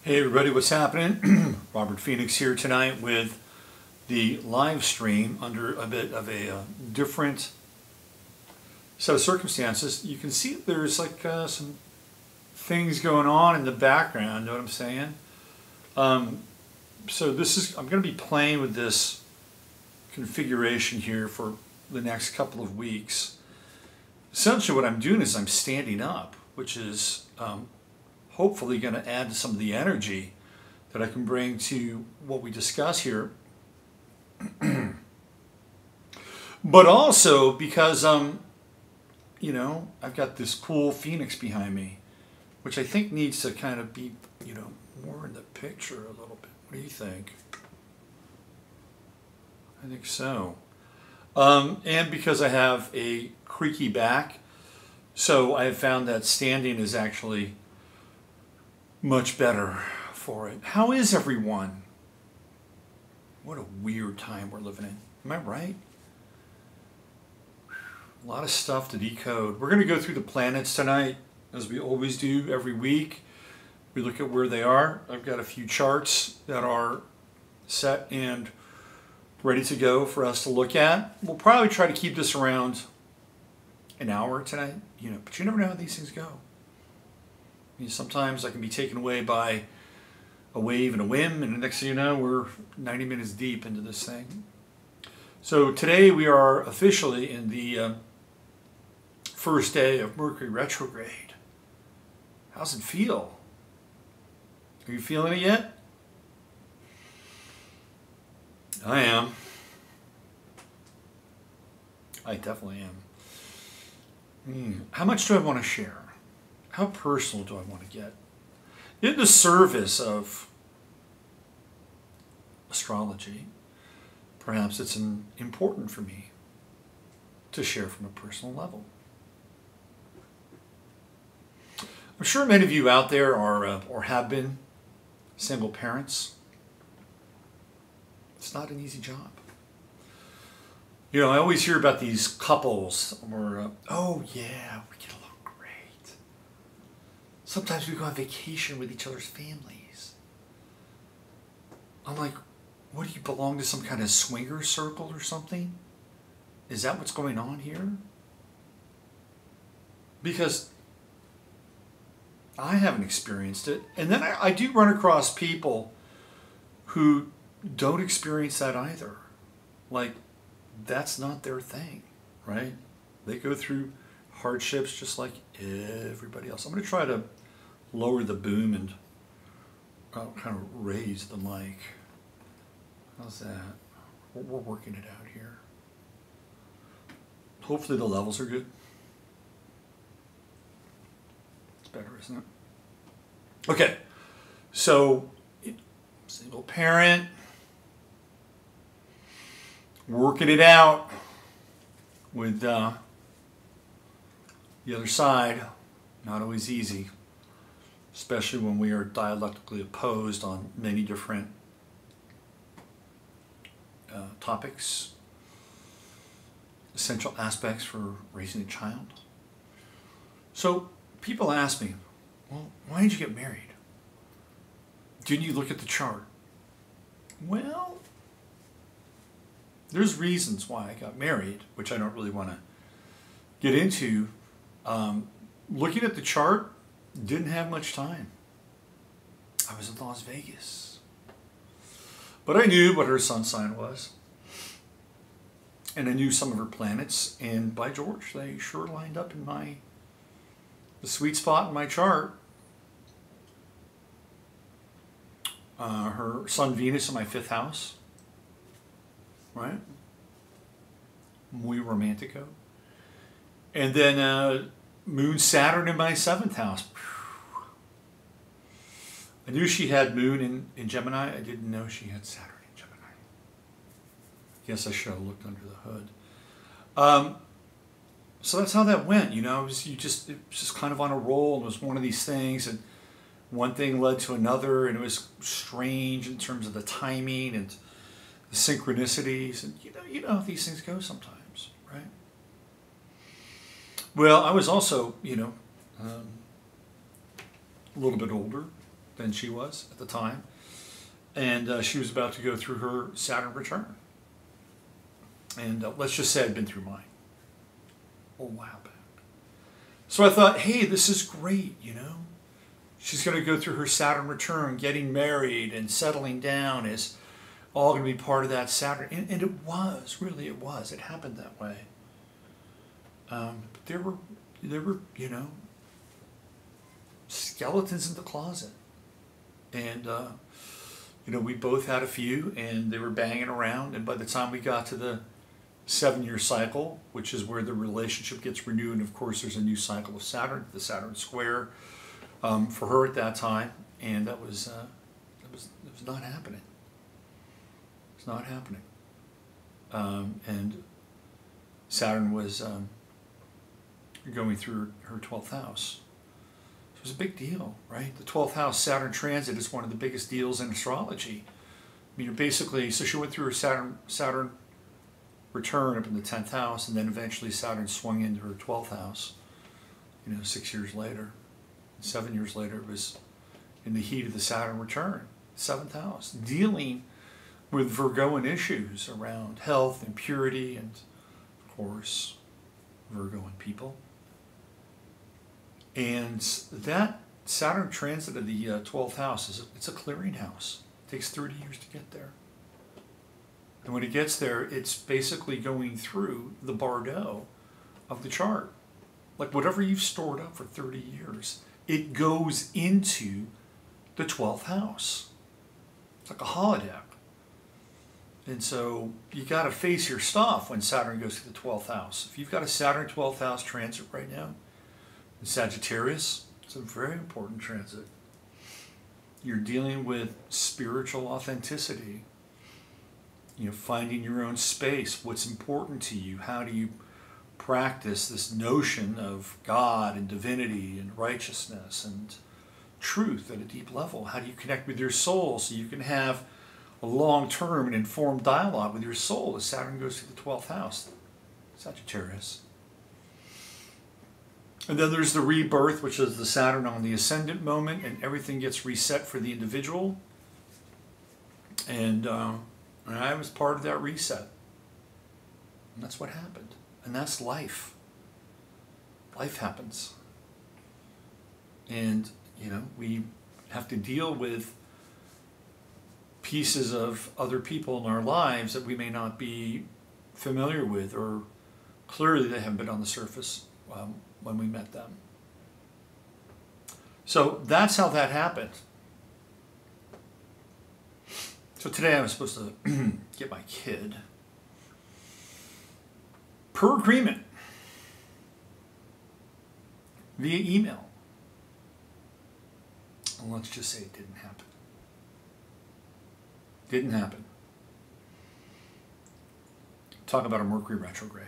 Hey everybody, what's happening? Robert Phoenix here tonight with the live stream under a bit of a different set of circumstances. You can see there's like some things going on in the background, know what I'm saying? So I'm going to be playing with this configuration here for the next couple of weeks. Essentially what I'm doing is I'm standing up, which is hopefully going to add to some of the energy that I can bring to what we discuss here. But also because, you know, I've got this cool phoenix behind me, which I think needs to kind of be, you know, more in the picture a little bit. What do you think? I think so. And because I have a creaky back, so I have found that standing is actually much better for it. How is everyone? What a weird time we're living in. Am I right? A lot of stuff to decode. We're going to go through the planets tonight, as we always do every week. We look at where they are. I've got a few charts that are set and ready to go for us to look at. We'll probably try to keep this around an hour tonight, you know, but you never know how these things go. I mean, sometimes I can be taken away by a wave and a whim, and the next thing you know, we're 90 minutes deep into this thing. So today we are officially in the first day of Mercury Retrograde. How's it feel? Are you feeling it yet? I am. I definitely am. How much do I want to share? How personal do I want to get? In the service of astrology, perhaps it's important for me to share from a personal level. I'm sure many of you out there are or have been single parents. It's not an easy job. You know, I always hear about these couples where, oh yeah, we get along great. Sometimes we go on vacation with each other's families. I'm like, what, do you belong to some kind of swinger circle or something? Is that what's going on here? Because I haven't experienced it. And then I do run across people who don't experience that either. Like, that's not their thing, right? They go through hardships just like everybody else. I'm going to try to lower the boom and kind of raise the mic. How's that? We're working it out here. Hopefully the levels are good. It's better, isn't it? Okay, so single parent, working it out with the other side. Not always easy, especially when we are dialectically opposed on many different topics, essential aspects for raising a child. So people ask me, well, why did you get married? Didn't you look at the chart? Well, there's reasons why I got married, which I don't really want to get into. Looking at the chart, didn't have much time. I was in Las Vegas. But I knew what her sun sign was. And I knew some of her planets. And by George, they sure lined up in the sweet spot in my chart. Her sun Venus in my 5th house. Right? Muy romantico. And then moon Saturn in my 7th house. I knew she had moon in Gemini. I didn't know she had Saturn in Gemini. Guess I should have looked under the hood. So that's how that went. You know, it was just kind of on a roll. It was one of these things, and one thing led to another, and it was strange in terms of the timing and the synchronicities, and you know how these things go sometimes, right? Well, I was also, you know, a little bit older, than she was at the time. And she was about to go through her Saturn return. And let's just say I'd been through mine a while back. So I thought, hey, this is great, you know. She's going to go through her Saturn return, getting married and settling down is all going to be part of that Saturn. And it was, really it was. It happened that way. But there were, you know, skeletons in the closet. And, you know, we both had a few, and they were banging around. And by the time we got to the 7-year cycle, which is where the relationship gets renewed, and of course there's a new cycle of Saturn, the Saturn square, for her at that time, and it was not happening. It's not happening. And Saturn was going through her 12th house. It was a big deal, right? The 12th house Saturn transit is one of the biggest deals in astrology. I mean, you're basically, so she went through her Saturn return up in the 10th house, and then eventually Saturn swung into her 12th house, you know, 6 years later. 7 years later, it was in the heat of the Saturn return, 7th house, dealing with Virgoan issues around health and purity and, of course, Virgoan people. And that Saturn transit of the 12th house, it's a clearinghouse. It takes 30 years to get there. And when it gets there, it's basically going through the bardo of the chart. Like whatever you've stored up for 30 years, it goes into the 12th house. It's like a holodeck. And so you got to face your stuff when Saturn goes to the 12th house. If you've got a Saturn 12th house transit right now in Sagittarius, it's a very important transit. You're dealing with spiritual authenticity. You know, finding your own space, what's important to you, how do you practice this notion of God and divinity and righteousness and truth at a deep level? How do you connect with your soul so you can have a long-term and informed dialogue with your soul as Saturn goes to the 12th house, Sagittarius? And then there's the rebirth, which is the Saturn on the ascendant moment, and everything gets reset for the individual. And I was part of that reset. And that's what happened. And that's life. Life happens. And, you know, we have to deal with pieces of other people in our lives that we may not be familiar with, or clearly they haven't been on the surface when we met them. So that's how that happened. So today I was supposed to get my kid, per agreement, via email. And let's just say it didn't happen. Didn't happen. Talk about a Mercury retrograde.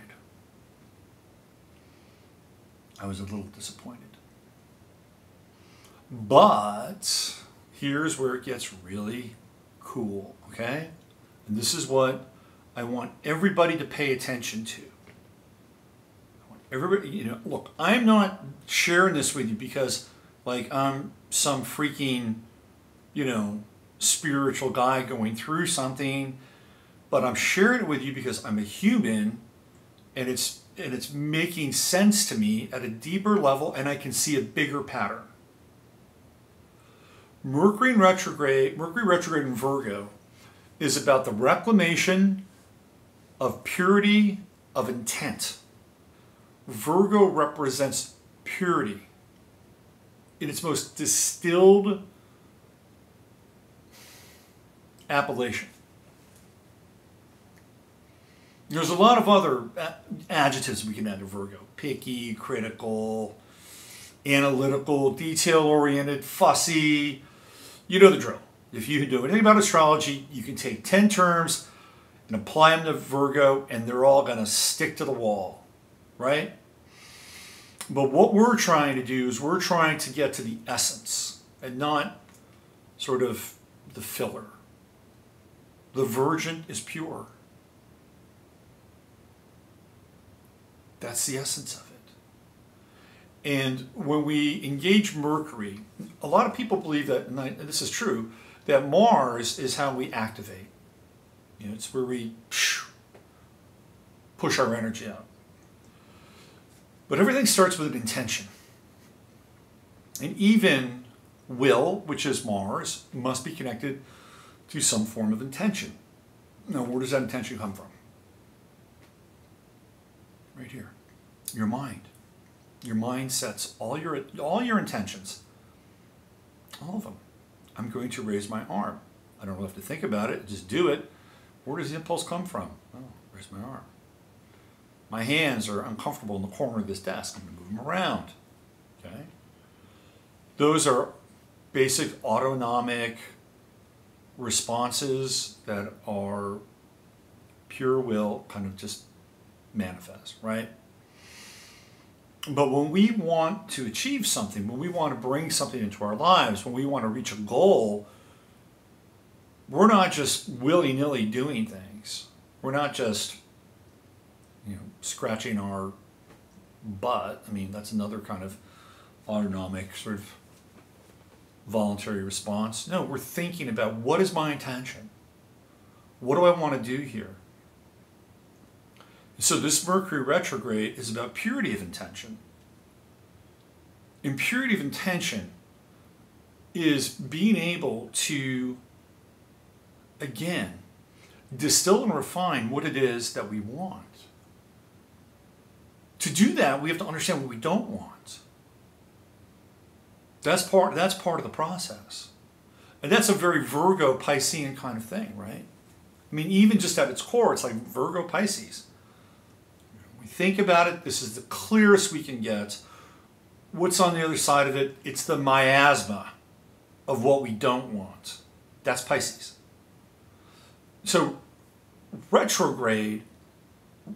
I was a little disappointed. But here's where it gets really cool, okay? And this is what I want everybody to pay attention to. I want everybody, you know, look, I'm not sharing this with you because, like, I'm some freaking, you know, spiritual guy going through something, but I'm sharing it with you because I'm a human, and it's making sense to me at a deeper level, and I can see a bigger pattern. Mercury retrograde in Virgo is about the reclamation of purity of intent. Virgo represents purity in its most distilled appellation. There's a lot of other adjectives we can add to Virgo. Picky, critical, analytical, detail-oriented, fussy. You know the drill. If you know anything about astrology, you can take 10 terms and apply them to Virgo, and they're all going to stick to the wall, right? But what we're trying to do is we're trying to get to the essence and not sort of the filler. The virgin is pure. That's the essence of it. And when we engage Mercury, a lot of people believe that, and this is true, that Mars is how we activate. You know, it's where we push our energy out. But everything starts with an intention. And even will, which is Mars, must be connected to some form of intention. Now, where does that intention come from? Right here. Your mind. Your mind sets all your intentions. All of them. I'm going to raise my arm. I don't have to think about it. Just do it. Where does the impulse come from? Oh, raise my arm. My hands are uncomfortable in the corner of this desk. I'm going to move them around. Okay? Those are basic autonomic responses that are pure will, kind of just manifest, right? But when we want to achieve something, when we want to bring something into our lives, when we want to reach a goal, we're not just willy-nilly doing things. We're not just, scratching our butt. I mean, that's another kind of autonomic sort of voluntary response. No, we're thinking about, what is my intention? What do I want to do here? So this Mercury retrograde is about purity of intention. And purity of intention is being able to, again, distill and refine what it is that we want. To do that, we have to understand what we don't want. That's part of the process. And that's a very Virgo Piscean kind of thing, right? I mean, even just at its core, it's like Virgo Pisces. We think about it, this is the clearest we can get. What's on the other side of it? It's the miasma of what we don't want. That's Pisces. So, retrograde,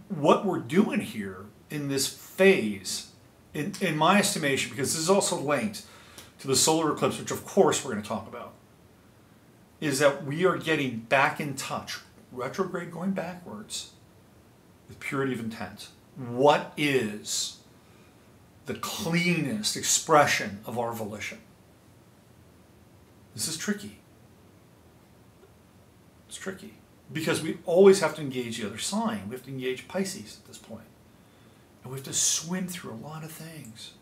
what we're doing here in this phase, in my estimation, because this is also linked to the solar eclipse, which of course we're going to talk about, is that we are getting back in touch, retrograde going backwards, with purity of intent. What is the cleanest expression of our volition? This is tricky. It's tricky. Because we always have to engage the other sign. We have to engage Pisces at this point. And we have to swim through a lot of things.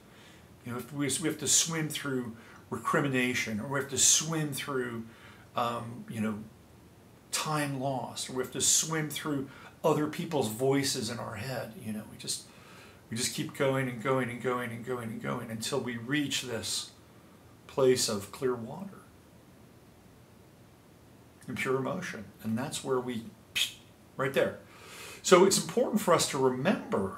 We have to swim through recrimination, or we have to swim through, time lost, or we have to swim through other people's voices in our head. We just keep going and going and going and going and going until we reach this place of clear water and pure emotion. And that's where right there. So it's important for us to remember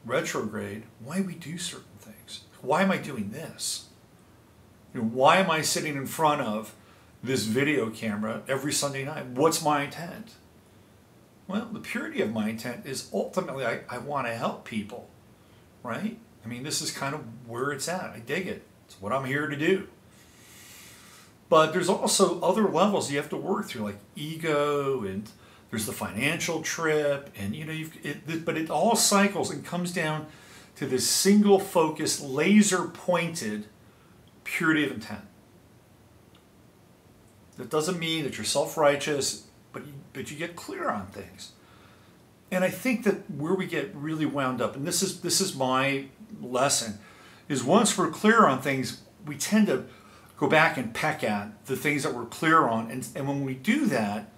retrograde, why we do certain things. Why am I doing this? Why am I sitting in front of this video camera every Sunday night? What's my intent? Well, the purity of my intent is ultimately I want to help people, right? I mean, this is kind of where it's at. I dig it. It's what I'm here to do. But there's also other levels you have to work through, like ego, and there's the financial trip, and but it all cycles and comes down to this single focused, laser pointed purity of intent. That doesn't mean that you're self-righteous, but you get clear on things. And I think that where we get really wound up, and this is my lesson, is once we're clear on things, we tend to go back and peck at the things that we're clear on. And when we do that,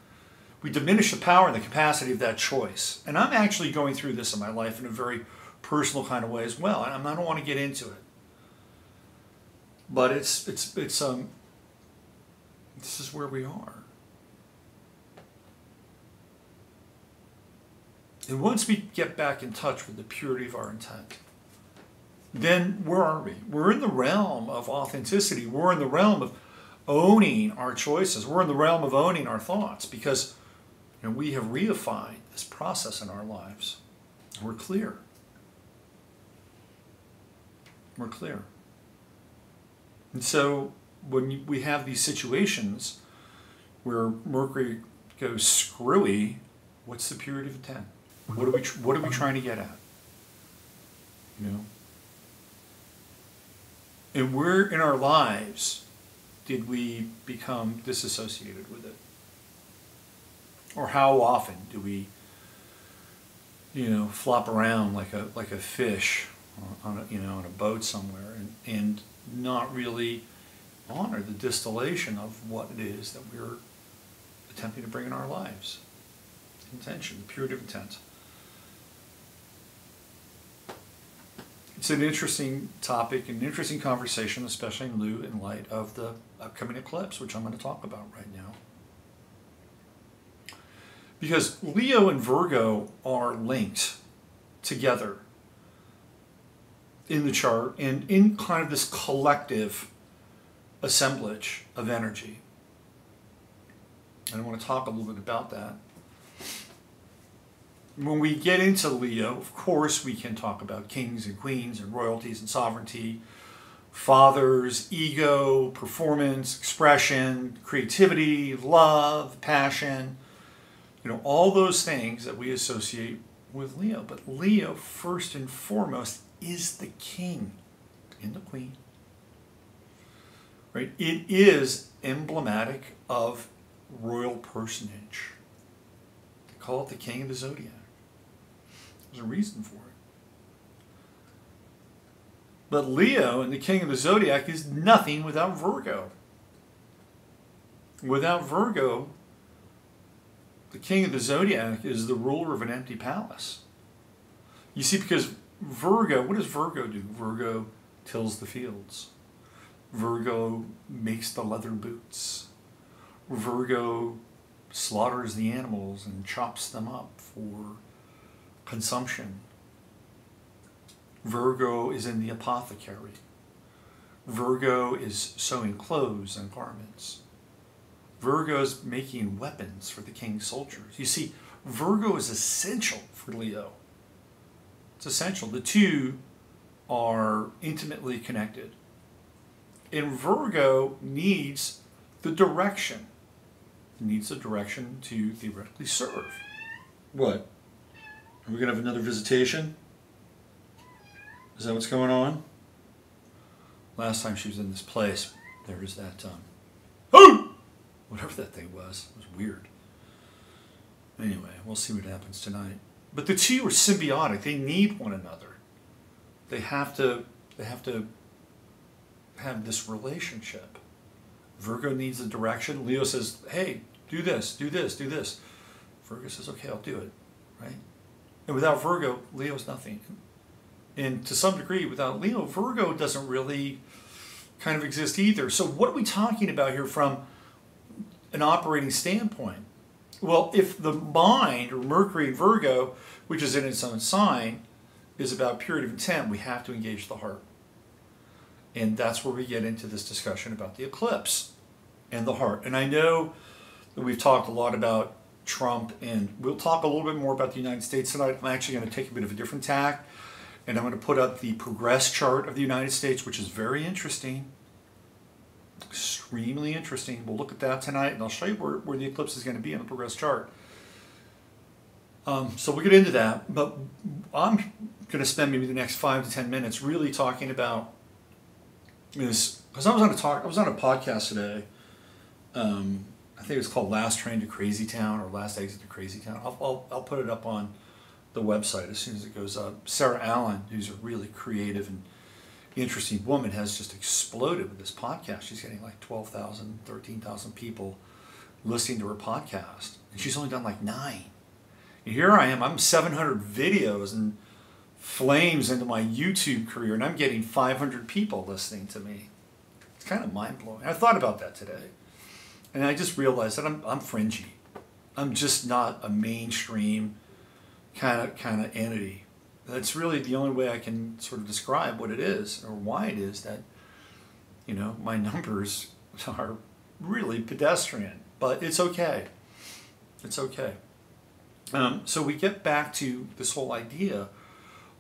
we diminish the power and the capacity of that choice. And I'm actually going through this in my life in a very personal kind of way as well. And I don't want to get into it. But this is where we are. And once we get back in touch with the purity of our intent, then where are we? We're in the realm of authenticity. We're in the realm of owning our choices. We're in the realm of owning our thoughts, because we have reified this process in our lives. We're clear. We're clear. And so when we have these situations where Mercury goes screwy, what's the purity of intent? What are we trying to get at? And where in our lives did we become disassociated with it? Or how often do we, flop around like a fish on a boat somewhere and not really honor the distillation of what it is that we're attempting to bring in our lives. Intention, the purity of intent. It's an interesting topic, an interesting conversation, especially in light of the upcoming eclipse, which I'm going to talk about right now. Because Leo and Virgo are linked together in the chart and in kind of this collective assemblage of energy. And I want to talk a little bit about that. When we get into Leo, of course, we can talk about kings and queens and royalties and sovereignty, fathers, ego, performance, expression, creativity, love, passion, all those things that we associate with Leo. But Leo, first and foremost, is the king and the queen. Right? It is emblematic of royal personage. They call it the king of the zodiac. There's a reason for it. But Leo and the king of the zodiac is nothing without Virgo. Without Virgo, the king of the zodiac is the ruler of an empty palace. You see, because Virgo, what does Virgo do? Virgo tills the fields. Virgo makes the leather boots. Virgo slaughters the animals and chops them up for consumption. Virgo is in the apothecary. Virgo is sewing clothes and garments. Virgo is making weapons for the king's soldiers. You see, Virgo is essential for Leo. It's essential. The two are intimately connected. And Virgo needs the direction. It needs the direction to theoretically serve. What? Are we going to have another visitation? Is that what's going on? Last time she was in this place, there was that, whatever that thing was. It was weird. Anyway, we'll see what happens tonight. But the two are symbiotic. They need one another. They have to have this relationship. Virgo needs the direction. Leo says, hey, do this, do this, do this. Virgo says, okay, I'll do it, right? And without Virgo, Leo's nothing. And to some degree, without Leo, Virgo doesn't really kind of exist either. So what are we talking about here from an operating standpoint? Well, if the mind, or Mercury in Virgo, which is in its own sign, is about purity of intent, we have to engage the heart. And that's where we get into this discussion about the eclipse and the heart. And I know that we've talked a lot about Trump, and we'll talk a little bit more about the United States tonight. I'm actually going to take a bit of a different tack, and I'm going to put up the progress chart of the United States, which is very interesting, extremely interesting. We'll look at that tonight, and I'll show you where the eclipse is going to be on the progress chart. So we'll get into that, but I'm going to spend maybe the next 5 to 10 minutes really talking about this, because I was on a podcast today. I think it's called Last Train to Crazy Town or Last Exit to Crazy Town. I'll put it up on the website as soon as it goes up. Sarah Allen, who's a really creative and interesting woman, has just exploded with this podcast. She's getting like 12,000, 13,000 people listening to her podcast. And she's only done like 9. And here I am, I'm 700 videos and flames into my YouTube career, and I'm getting 500 people listening to me. It's kind of mind-blowing. I thought about that today. And I just realized that I'm fringy. I'm just not a mainstream kind of entity. That's really the only way I can sort of describe what it is or why it is that, my numbers are really pedestrian. But it's okay. It's okay. So we get back to this whole idea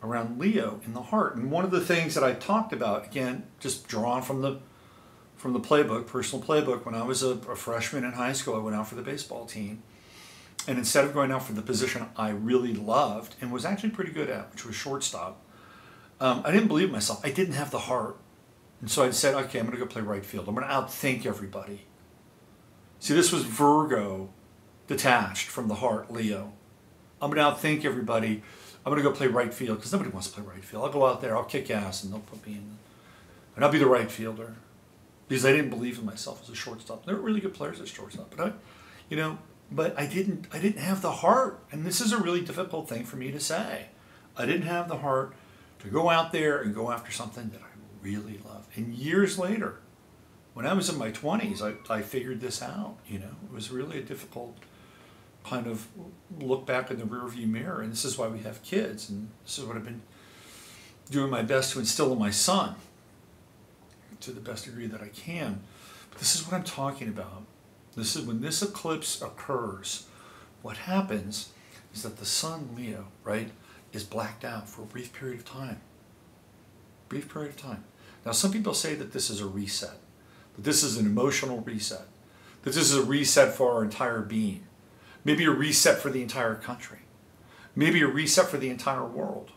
around Leo in the heart. And one of the things that I talked about, again, just drawn from the playbook, personal playbook, when I was a freshman in high school, I went out for the baseball team. And instead of going out for the position I really loved and was actually pretty good at, which was shortstop, I didn't believe myself. I didn't have the heart. And so I said, okay, I'm going to go play right field. I'm going to outthink everybody. See, this was Virgo detached from the heart, Leo. I'm going to outthink everybody. I'm going to go play right field because nobody wants to play right field. I'll go out there, I'll kick ass, and they'll put me in. And I'll be the right fielder. Because I didn't believe in myself as a shortstop. They were really good players at shortstop. But I didn't have the heart. And this is a really difficult thing for me to say. I didn't have the heart to go out there and go after something that I really love. And years later, when I was in my 20s, I figured this out. It was really a difficult kind of look back in the rearview mirror. And this is why we have kids. And this is what I've been doing my best to instill in my son to the best degree that I can. But this is what I'm talking about. This is when this eclipse occurs, what happens is that the sun, Leo, right, is blacked out for a brief period of time. Brief period of time. Now, some people say that this is a reset, that this is an emotional reset, that this is a reset for our entire being, maybe a reset for the entire country, maybe a reset for the entire world.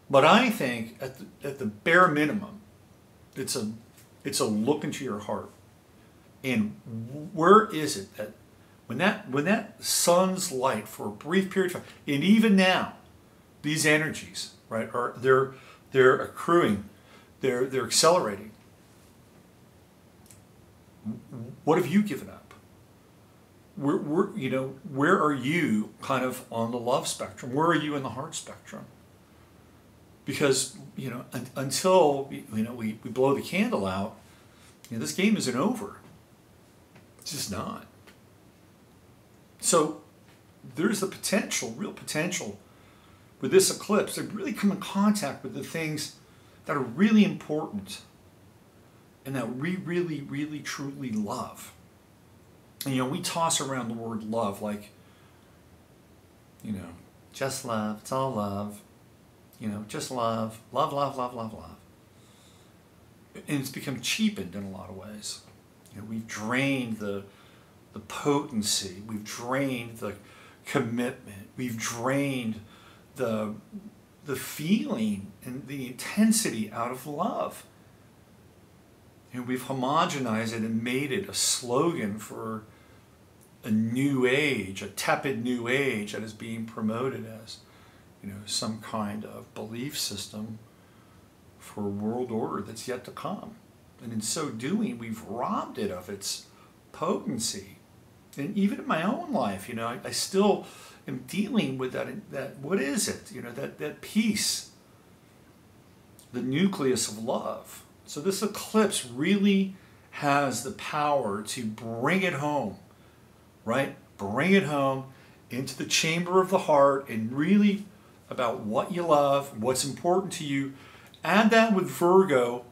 But I think at the bare minimum, it's a look into your heart. And where is it that when that sun's light for a brief period of time, and even now, these energies, right, they're accruing, they're accelerating. What have you given up? Where are you kind of on the love spectrum? Where are you in the heart spectrum? Because until we blow the candle out, this game isn't over. It's just not. So there's the potential, real potential, with this eclipse to really come in contact with the things that are really important and that we really, really, truly love. And we toss around the word love like, just love, it's all love. Just love, love, love, love, love, love. And it's become cheapened in a lot of ways. We've drained the potency, we've drained the commitment, we've drained the feeling and the intensity out of love. We've homogenized it and made it a slogan for a new age, a tepid new age that is being promoted as some kind of belief system for a world order that's yet to come. And in so doing, we've robbed it of its potency. And even in my own life, I still am dealing with that what is it? That piece, the nucleus of love. So this eclipse really has the power to bring it home, right? Bring it home into the chamber of the heart and really about what you love, what's important to you. Add that with Virgo,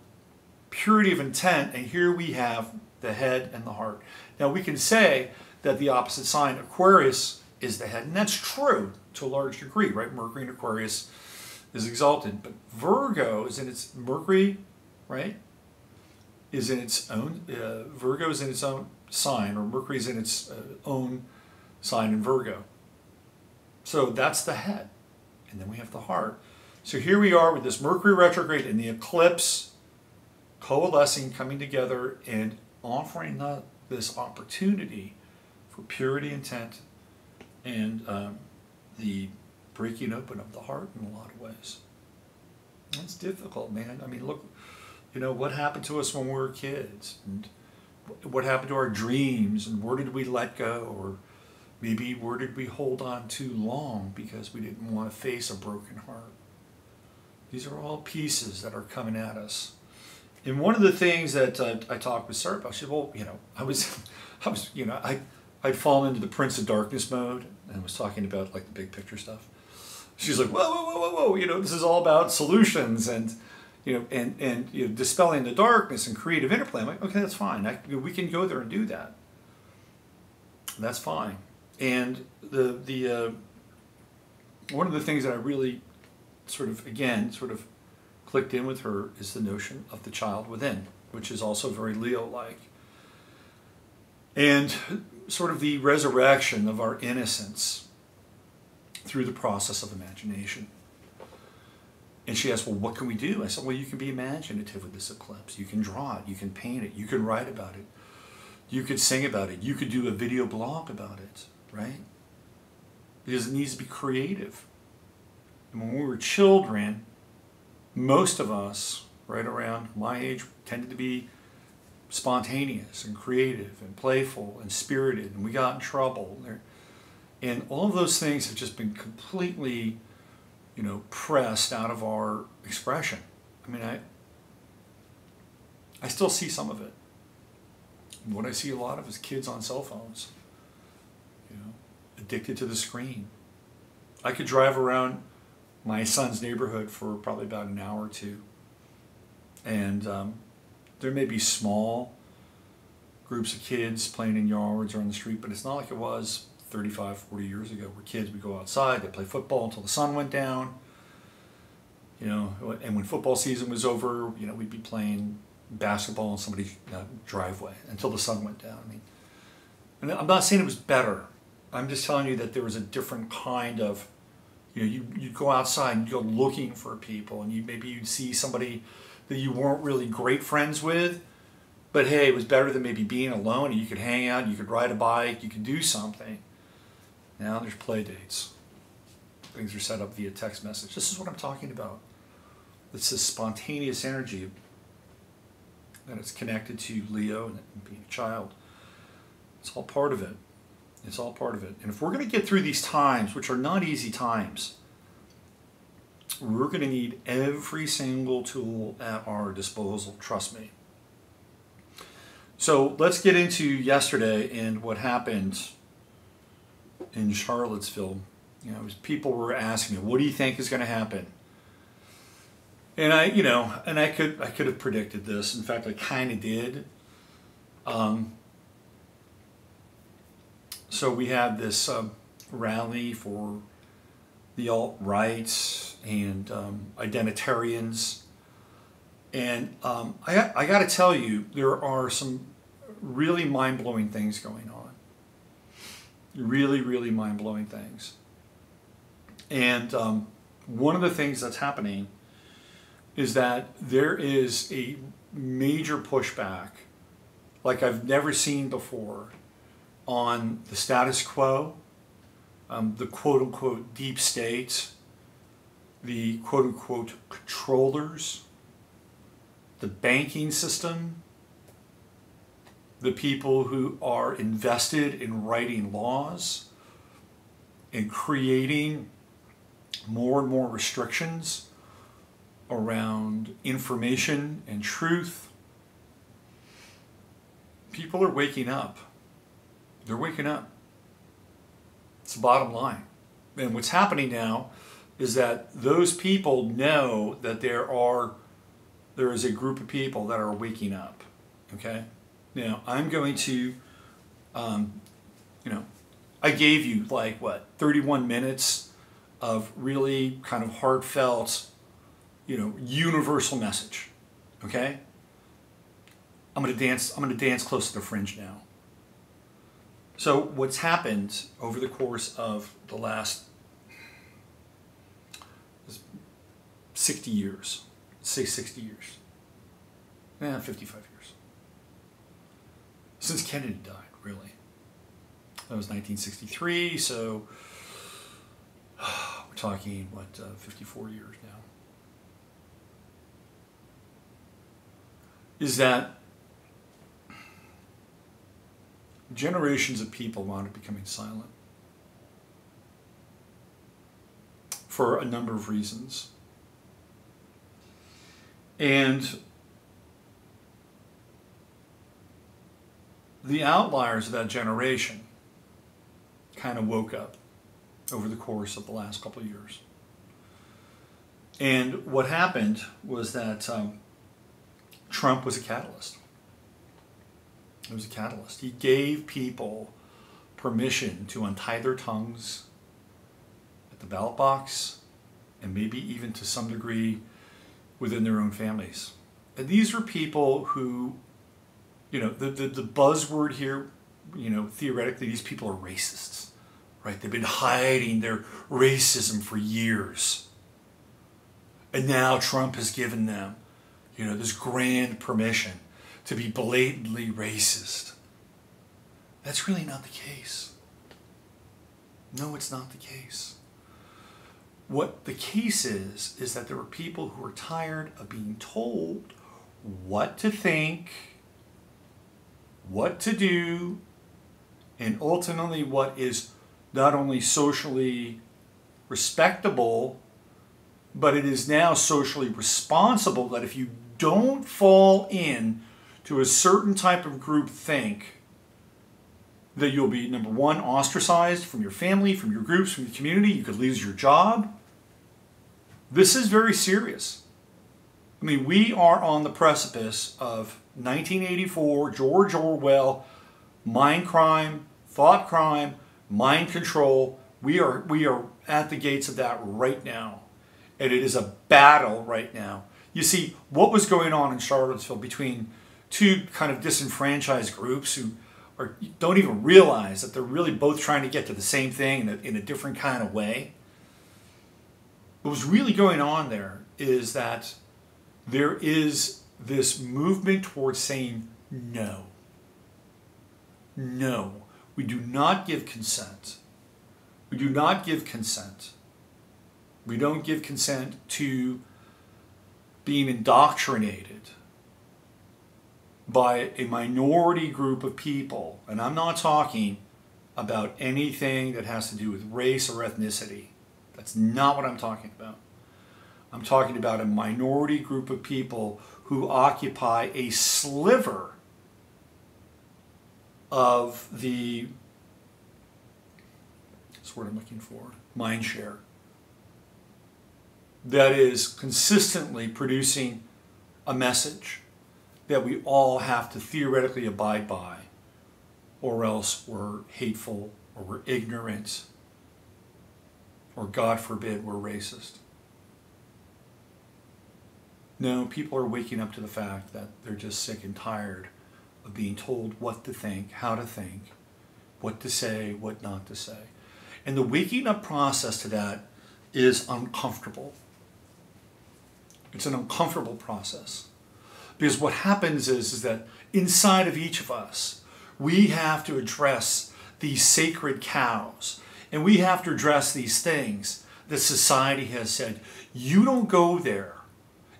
purity of intent, and here we have the head and the heart. Now we can say that the opposite sign, Aquarius, is the head, and that's true to a large degree, right? Mercury in Aquarius is exalted, but Virgo is in its, Mercury, right, is in its own, Virgo is in its own sign, or Mercury is in its own sign in Virgo. So that's the head. And then we have the heart. So here we are with this Mercury retrograde and the eclipse coalescing, coming together, and offering this opportunity for purity, intent, and the breaking open of the heart in a lot of ways. It's difficult, man. I mean, look, what happened to us when we were kids, and what happened to our dreams, and where did we let go, or maybe where did we hold on too long because we didn't want to face a broken heart. These are all pieces that are coming at us. And one of the things that I talked with Sarah about, she said, well, I'd fallen into the Prince of Darkness mode and was talking about like the big picture stuff. She's like, whoa, this is all about solutions and, dispelling the darkness and creative interplay. I'm like, okay, that's fine. We can go there and do that. That's fine. And one of the things that I really sort of clicked in with her is the notion of the child within, which is also very Leo-like. And sort of the resurrection of our innocence through the process of imagination. And she asked, well, what can we do? I said, well, you can be imaginative with this eclipse. You can draw it. You can paint it. You can write about it. You could sing about it. You could do a video blog about it, right? Because it needs to be creative. And when we were children, most of us, right around my age, tended to be spontaneous and creative and playful and spirited, and we got in trouble. And all of those things have just been completely, pressed out of our expression. I mean, I still see some of it. And what I see a lot of is kids on cell phones, addicted to the screen. I could drive around my son's neighborhood for probably about an hour or two, and there may be small groups of kids playing in yards or on the street, but it's not like it was 35, 40 years ago, where kids would go outside, they'd play football until the sun went down, and when football season was over, we'd be playing basketball in somebody's driveway until the sun went down. I mean, and I'm not saying it was better. I'm just telling you that there was a different kind of, you'd go outside and you'd go looking for people, and maybe you'd see somebody that you weren't really great friends with, but hey, it was better than maybe being alone, and you could hang out, you could ride a bike, you could do something. Now there's play dates. Things are set up via text message. This is what I'm talking about. It's this spontaneous energy that is connected to Leo and being a child. It's all part of it. It's all part of it. And if we're going to get through these times, which are not easy times, we're going to need every single tool at our disposal, trust me. So let's get into yesterday and what happened in Charlottesville. People were asking me, what do you think is going to happen? And I could have predicted this. In fact, I kind of did. So we had this rally for the alt-right and identitarians. And I got to tell you, there are some really mind-blowing things going on. Really, really mind-blowing things. And one of the things that's happening is that there is a major pushback, like I've never seen before, on the status quo, the quote-unquote deep state, the quote-unquote controllers, the banking system, the people who are invested in writing laws and creating more and more restrictions around information and truth. People are waking up. They're waking up. It's the bottom line. And what's happening now is that those people know that there is a group of people that are waking up. Okay? Now, I'm going to, I gave you 31 minutes of really kind of heartfelt, universal message. Okay? I'm going to dance close to the fringe now. So what's happened over the course of the last 60 years, say 60 years, 55 years, since Kennedy died, really. That was 1963, so we're talking, 54 years now. Is that generations of people wound up becoming silent for a number of reasons. And the outliers of that generation kind of woke up over the course of the last couple of years. And what happened was that Trump was a catalyst. It was a catalyst. He gave people permission to untie their tongues at the ballot box, and maybe even to some degree within their own families. And these are people who, the buzzword here, theoretically, these people are racists, right? They've been hiding their racism for years. And now Trump has given them, this grand permission to be blatantly racist. That's really not the case. No, it's not the case. What the case is that there are people who are tired of being told what to think, what to do, and ultimately what is not only socially respectable, but it is now socially responsible that if you don't fall in to a certain type of group think, that you'll be, number one, ostracized from your family, from your groups, from your community. You could lose your job. This is very serious. I mean, we are on the precipice of 1984, George Orwell, mind crime, thought crime, mind control. We are at the gates of that right now. And it is a battle right now. You see, what was going on in Charlottesville between two kind of disenfranchised groups who don't even realize that they're really both trying to get to the same thing in a different kind of way. What was really going on there is that there is this movement towards saying no. No. We do not give consent. We do not give consent. We don't give consent to being indoctrinated by a minority group of people. And I'm not talking about anything that has to do with race or ethnicity. That's not what I'm talking about. I'm talking about a minority group of people who occupy a sliver of the, that's what I'm looking for, mind share, that is consistently producing a message that we all have to theoretically abide by, or else we're hateful, or we're ignorant, or God forbid, we're racist. No, people are waking up to the fact that they're just sick and tired of being told what to think, how to think, what to say, what not to say. And the waking up process to that is uncomfortable. It's an uncomfortable process. Because what happens is that inside of each of us, we have to address these sacred cows. And we have to address these things that society has said, you don't go there.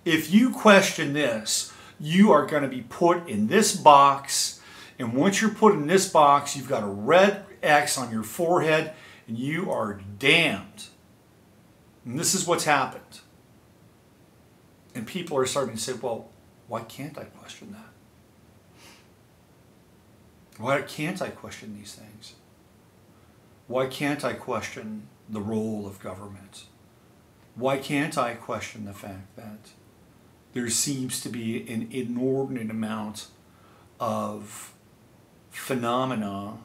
If you question this, you are going to be put in this box. And once you're put in this box, you've got a red X on your forehead and you are damned. And this is what's happened. And people are starting to say, well, why can't I question that? Why can't I question these things? Why can't I question the role of government? Why can't I question the fact that there seems to be an inordinate amount of phenomena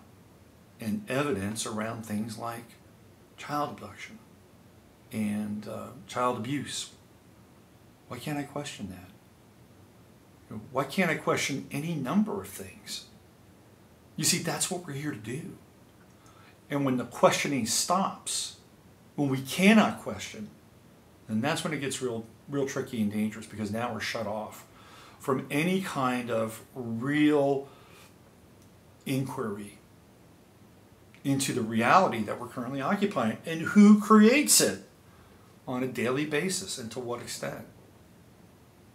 and evidence around things like child abduction and child abuse? Why can't I question that? Why can't I question any number of things? You see, that's what we're here to do. And when the questioning stops, when we cannot question, then that's when it gets real tricky and dangerous, because now we're shut off from any kind of real inquiry into the reality that we're currently occupying and who creates it on a daily basis and to what extent.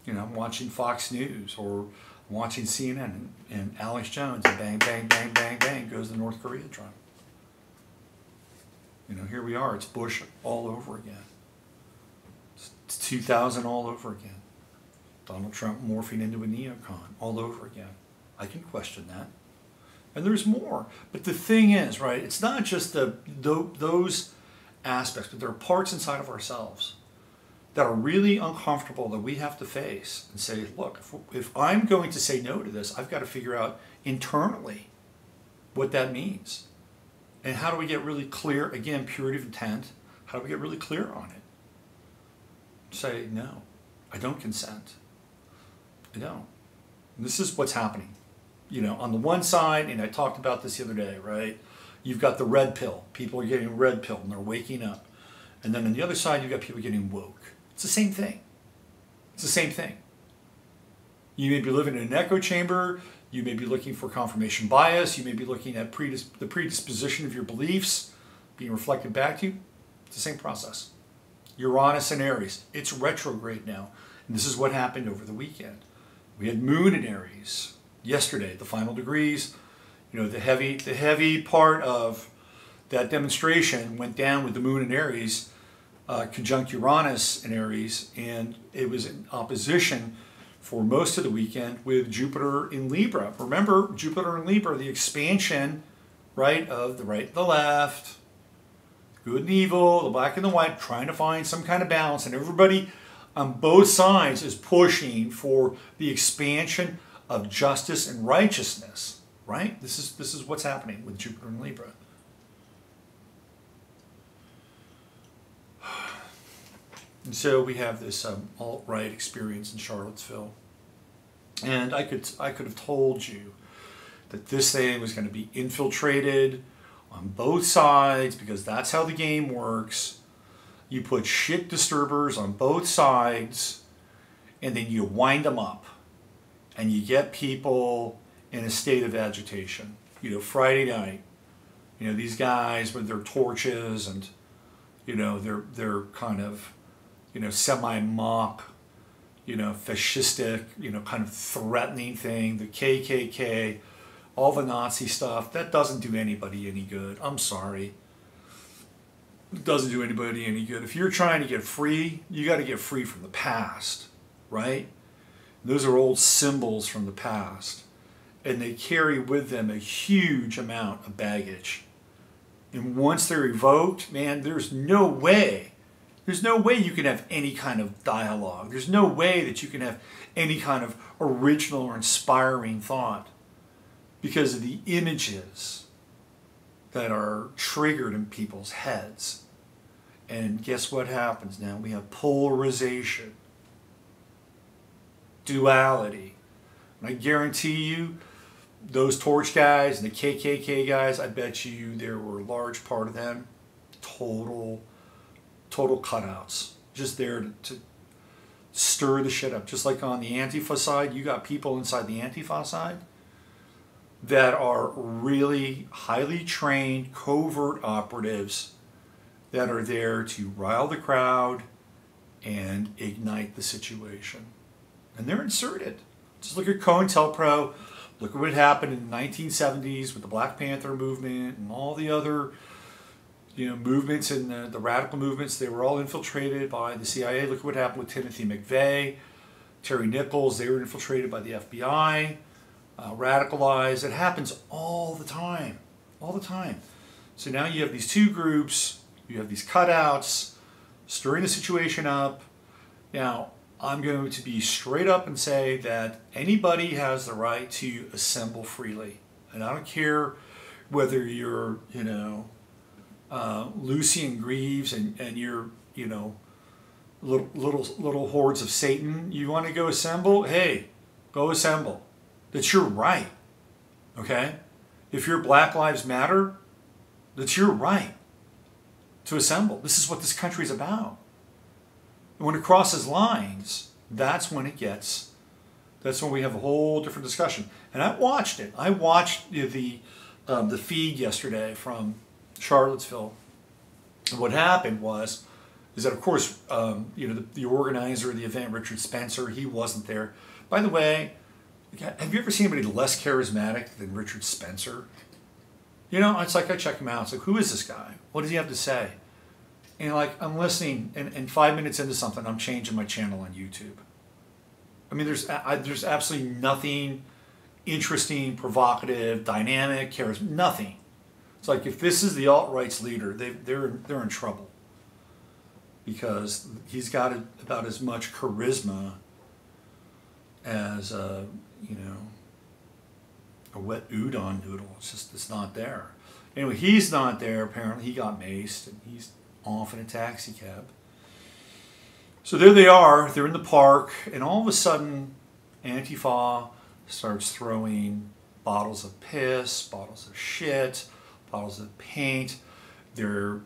I'm watching Fox News or watching CNN and Alex Jones, and bang, bang, bang, bang, bang goes the North Korea drone. Here we are. It's Bush all over again. It's 2000 all over again. Donald Trump morphing into a neocon all over again. I can question that. And there's more. But the thing is, right, it's not just those aspects, but there are parts inside of ourselves that are really uncomfortable that we have to face and say, look, if I'm going to say no to this, I've got to figure out internally what that means. And how do we get really clear, again, purity of intent, how do we get really clear on it? Say, no, I don't consent. I don't. And this is what's happening. On the one side, and I talked about this the other day, right? You've got the red pill. People are getting red pill and they're waking up. And then on the other side, you've got people getting woke. It's the same thing. It's the same thing. You may be living in an echo chamber. You may be looking for confirmation bias. You may be looking at the predisposition of your beliefs being reflected back to you. It's the same process. Uranus and Aries. It's retrograde now. And this is what happened over the weekend. We had Moon in Aries yesterday, the final degrees. You know, the heavy part of that demonstration went down with the Moon in Aries, conjunct Uranus in Aries, and it was in opposition for most of the weekend with Jupiter in Libra. Remember, Jupiter in Libra, the expansion, right, of the right and the left, good and evil, the black and the white, trying to find some kind of balance, and everybody on both sides is pushing for the expansion of justice and righteousness, right? This is what's happening with Jupiter in Libra. And so we have this alt-right experience in Charlottesville. And I could have told you that this thing was going to be infiltrated on both sides, because that's how the game works. You put shit disturbers on both sides, and then you wind them up. And you get people in a state of agitation. You know, Friday night, you know, these guys with their torches and, you know, they're kind of, you know, semi-mock, you know, fascistic, you know, kind of threatening thing, the KKK, all the Nazi stuff. That doesn't do anybody any good. I'm sorry. It doesn't do anybody any good. If you're trying to get free, you got to get free from the past, right? Those are old symbols from the past, and they carry with them a huge amount of baggage. And once they're evoked, man, there's no way you can have any kind of dialogue. There's no way that you can have any kind of original or inspiring thought, because of the images that are triggered in people's heads. And guess what happens now? We have polarization, duality. And I guarantee you, those torch guys and the KKK guys, I bet you there were a large part of them total cutouts, just there to stir the shit up. Just like on the Antifa side, you got people inside the Antifa side that are really highly trained covert operatives that are there to rile the crowd and ignite the situation. And they're inserted. Just look at COINTELPRO. Look at what happened in the 1970s with the Black Panther movement and all the other, you know, movements and the radical movements. They were all infiltrated by the CIA. Look at what happened with Timothy McVeigh, Terry Nichols. They were infiltrated by the FBI. Radicalized. It happens all the time. All the time. So now you have these two groups, you have these cutouts, stirring the situation up. Now, I'm going to be straight up and say that anybody has the right to assemble freely. And I don't care whether you're, you know, Lucian Greaves and you're, you know, little hordes of Satan. You want to go assemble? Hey, go assemble. That's your right, okay? If you're Black Lives Matter, that's your right to assemble. This is what this country is about. And when it crosses lines, that's when we have a whole different discussion. And I watched it. I watched the feed yesterday from Charlottesville. And what happened is that, of course, you know, the organizer of the event, Richard Spencer, he wasn't there. By the way, have you ever seen anybody less charismatic than Richard Spencer? You know, it's like I check him out. It's like, who is this guy? What does he have to say? And like, I'm listening, and 5 minutes into something, I'm changing my channel on YouTube. I mean, there's absolutely nothing interesting, provocative, dynamic, charismatic, nothing. It's like, if this is the alt-right's leader, they're in trouble, because he's got about as much charisma as you know, a wet udon noodle. It's not there. Anyway, he's not there. Apparently, he got maced, and he's off in a taxi cab. So there they are. They're in the park, and all of a sudden, Antifa starts throwing bottles of piss, bottles of shit, bottles of paint. They're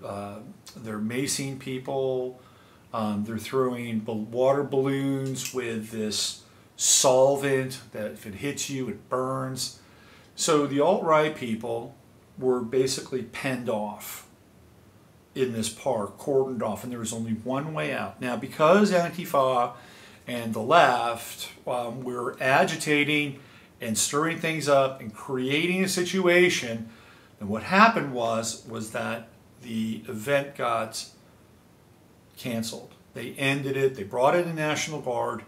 macing people. They're throwing water balloons with this solvent that if it hits you, it burns. So the alt-right people were basically penned off in this park, cordoned off, and there was only one way out. Now, because Antifa and the left were agitating and stirring things up and creating a situation, and what happened was that the event got canceled. They ended it. They brought in the National Guard,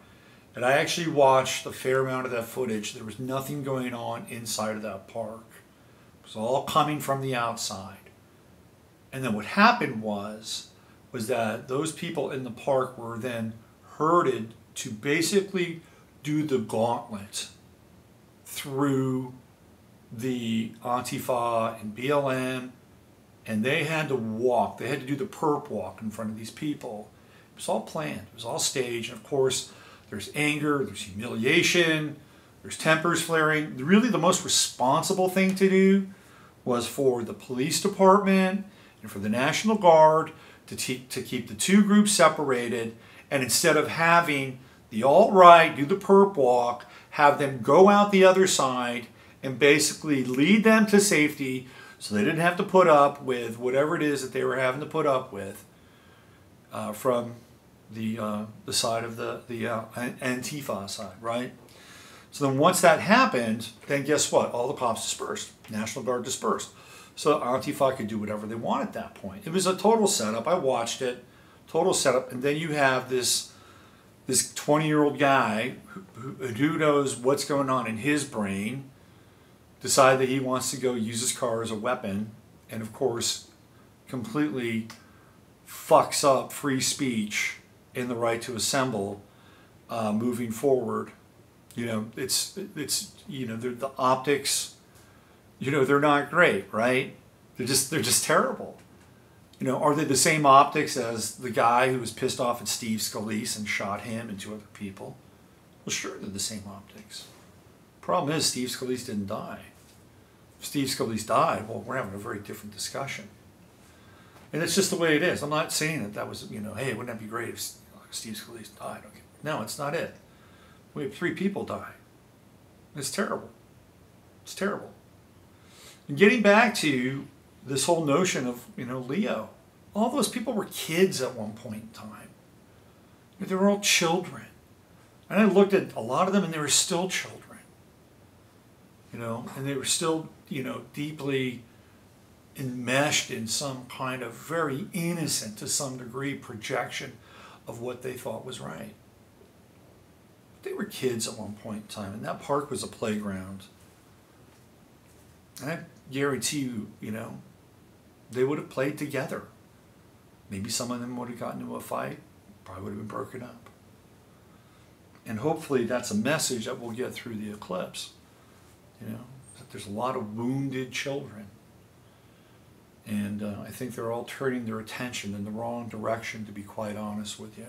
and I actually watched a fair amount of that footage. There was nothing going on inside of that park. It was all coming from the outside. And then what happened was that those people in the park were then herded to basically do the gauntlet through the Antifa and BLM, and they had to walk. They had to do the perp walk in front of these people. It was all planned. It was all staged. And of course, there's anger, there's humiliation, there's tempers flaring. Really, the most responsible thing to do was for the police department and for the National Guard to keep the two groups separated, and instead of having the alt-right do the perp walk, have them go out the other side and basically lead them to safety so they didn't have to put up with whatever it is that they were having to put up with from the side of the Antifa side, right? So then once that happened, then guess what? All the cops dispersed. National Guard dispersed. So Antifa could do whatever they want at that point. It was a total setup. I watched it. Total setup. And then you have this 20-year-old guy who knows what's going on in his brain decide that he wants to go use his car as a weapon, and of course completely fucks up free speech and the right to assemble moving forward. You know, it's you know, the optics, you know, they're not great, right? They're just terrible. You know, are they the same optics as the guy who was pissed off at Steve Scalise and shot him and two other people? Well, sure, they're the same optics. Problem is, Steve Scalise didn't die. If Steve Scalise died, well, we're having a very different discussion. And it's just the way it is. I'm not saying that was, you know, hey, wouldn't that be great if Steve Scalise died? Okay. No, it's not it. We have 3 people die. It's terrible. It's terrible. And getting back to this whole notion of, you know, Leo, all those people were kids at one point in time. They were all children. And I looked at a lot of them and they were still children. You know, and they were still, you know, deeply enmeshed in some kind of very innocent, to some degree, projection of what they thought was right. But they were kids at one point in time, and that park was a playground. And I guarantee you, you know, they would have played together. Maybe some of them would have gotten into a fight, probably would have been broken up. And hopefully that's a message that we'll get through the eclipse. You know, that there's a lot of wounded children. And I think they're all turning their attention in the wrong direction, to be quite honest with you.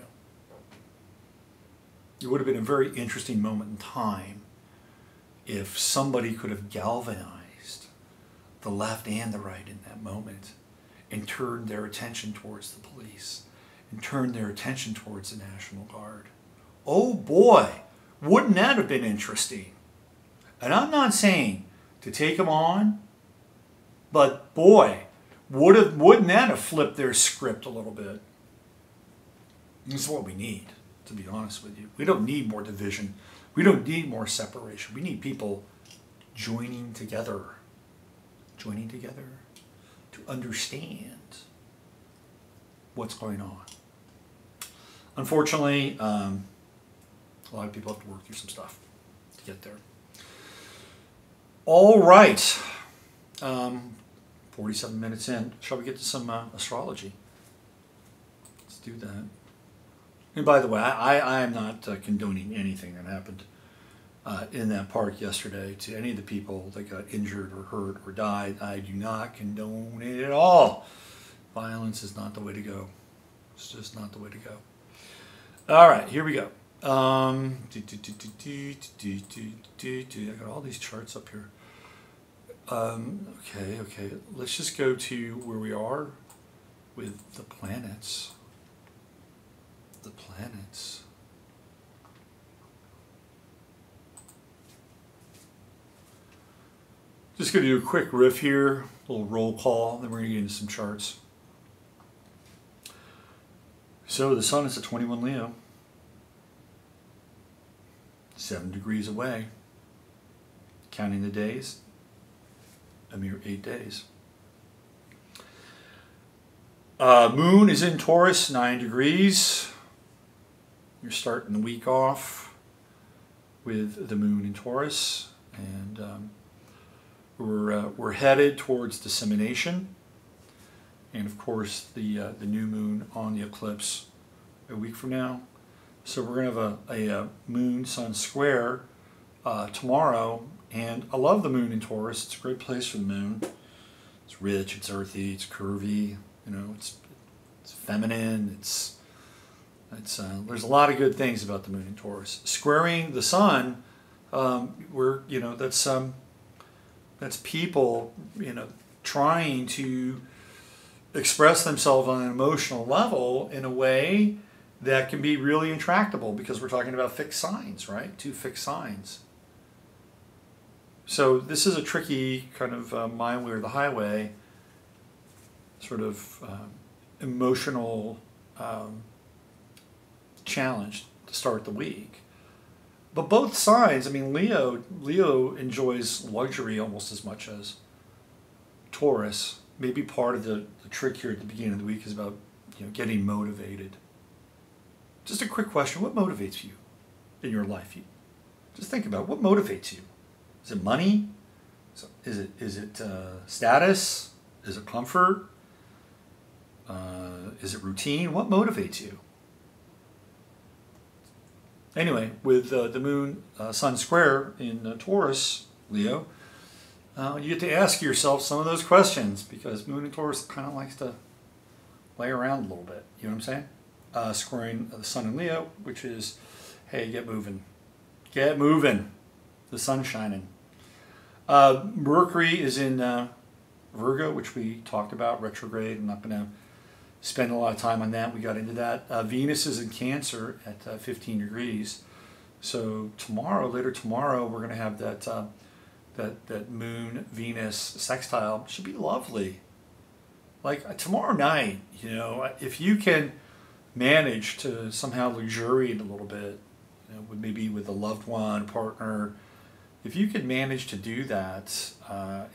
It would have been a very interesting moment in time if somebody could have galvanized the left and the right in that moment and turned their attention towards the police and turned their attention towards the National Guard. Oh boy, wouldn't that have been interesting? And I'm not saying to take them on, but boy, wouldn't that have flipped their script a little bit? This is what we need, to be honest with you. We don't need more division. We don't need more separation. We need people joining together to understand what's going on. Unfortunately, a lot of people have to work through some stuff to get there. All right, 47 minutes in. Shall we get to some astrology? Let's do that. And by the way, I am not condoning anything that happened in that park yesterday to any of the people that got injured or hurt or died. I do not condone it at all. Violence is not the way to go. It's just not the way to go. All right, here we go. I got all these charts up here. Okay. Let's just go to where we are with the planets. the planets. Just going to do a quick riff here, a little roll call, then we're going to get into some charts. So the sun is at 21 Leo, 7 degrees away. Counting the days, a mere 8 days. Moon is in Taurus, 9 degrees. You're starting the week off with the moon in Taurus, and we're headed towards dissemination, and of course the new moon on the eclipse a week from now. So we're going to have a moon sun square tomorrow, and I love the moon in Taurus. It's a great place for the moon. It's rich, it's earthy, it's curvy. You know, it's feminine. It's there's a lot of good things about the moon in Taurus. Squaring the sun, that's people, trying to express themselves on an emotional level in a way that can be really intractable, because we're talking about fixed signs, right? 2 fixed signs. So this is a tricky kind of my way or the highway sort of emotional challenge to start the week. But both sides, I mean, Leo enjoys luxury almost as much as Taurus. Maybe part of the trick here at the beginning of the week is about getting motivated. Just a quick question: what motivates you in your life? Just think about what motivates you. Is it money? Is it status? Is it comfort? Is it routine? What motivates you? Anyway, with the moon sun square in Taurus, Leo, you get to ask yourself some of those questions, because moon in Taurus kind of likes to lay around a little bit. You know what I'm saying? Squaring the sun in Leo, which is, hey, get moving. Get moving. The sun's shining. Mercury is in Virgo, which we talked about, retrograde. I'm not going to spend a lot of time on that. We got into that. Venus is in Cancer at 15 degrees. So later tomorrow, we're going to have that Moon Venus sextile. Should be lovely. Like tomorrow night, if you can manage to somehow luxuriate a little bit, maybe with a loved one, partner. If you can manage to do that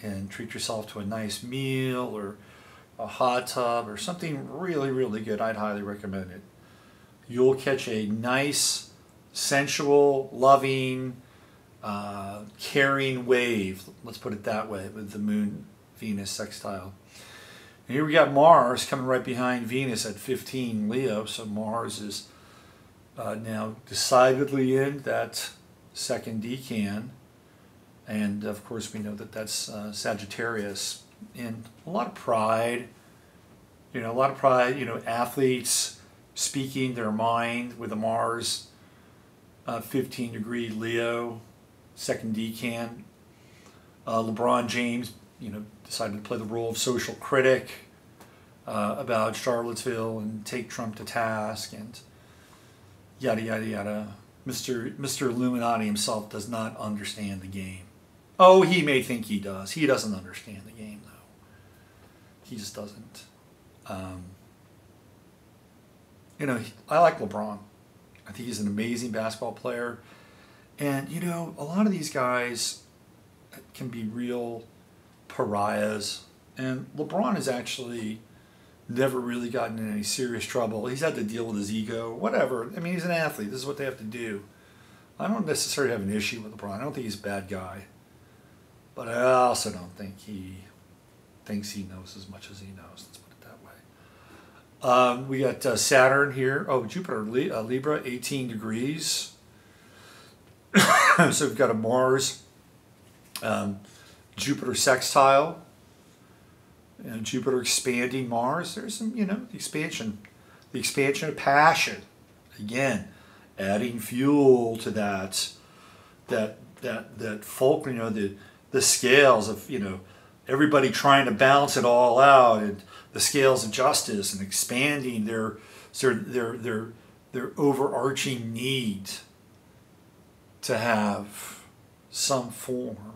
and treat yourself to a nice meal or a hot tub or something really, really good, I'd highly recommend it. You'll catch a nice, sensual, loving, caring wave, let's put it that way, with the Moon Venus sextile. And here we got Mars coming right behind Venus at 15 Leo, so Mars is now decidedly in that second decan. And of course we know that that's Sagittarius, and a lot of pride, athletes speaking their mind with a Mars 15 degree Leo, second decan. LeBron James, decided to play the role of social critic about Charlottesville and take Trump to task and yada, yada, yada. Mr. Illuminati himself does not understand the game. Oh, he may think he does. He doesn't understand the game, though. He just doesn't. I like LeBron. I think he's an amazing basketball player. And, a lot of these guys can be real pariahs. And LeBron has actually never really gotten in any serious trouble. He's had to deal with his ego, whatever. I mean, he's an athlete. This is what they have to do. I don't necessarily have an issue with LeBron. I don't think he's a bad guy. But I also don't think he thinks he knows as much as he knows. Let's put it that way. We got Saturn here. Oh, Jupiter, Libra, 18 degrees. So we've got a Mars, Jupiter sextile. Jupiter expanding Mars. There's some, the expansion of passion. Again, adding fuel to that folk, the scales of, everybody trying to balance it all out, and the scales of justice, and expanding their their overarching need to have some form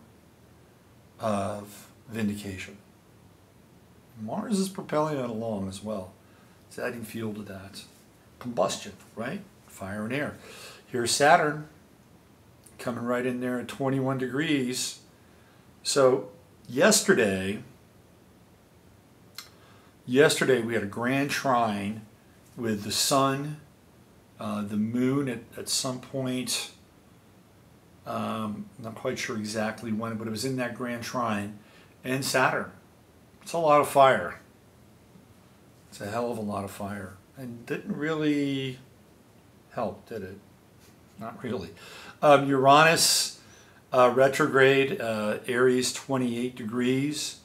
of vindication. Mars is propelling it along as well. It's adding fuel to that. Combustion, right? Fire and air. Here's Saturn coming right in there at 21 degrees. So yesterday we had a grand trine with the sun, the moon at some point. I'm not quite sure exactly when, but it was in that grand trine, and Saturn. It's a lot of fire. It's a hell of a lot of fire. And didn't really help, did it? Not really. Uranus retrograde, Aries 28 degrees.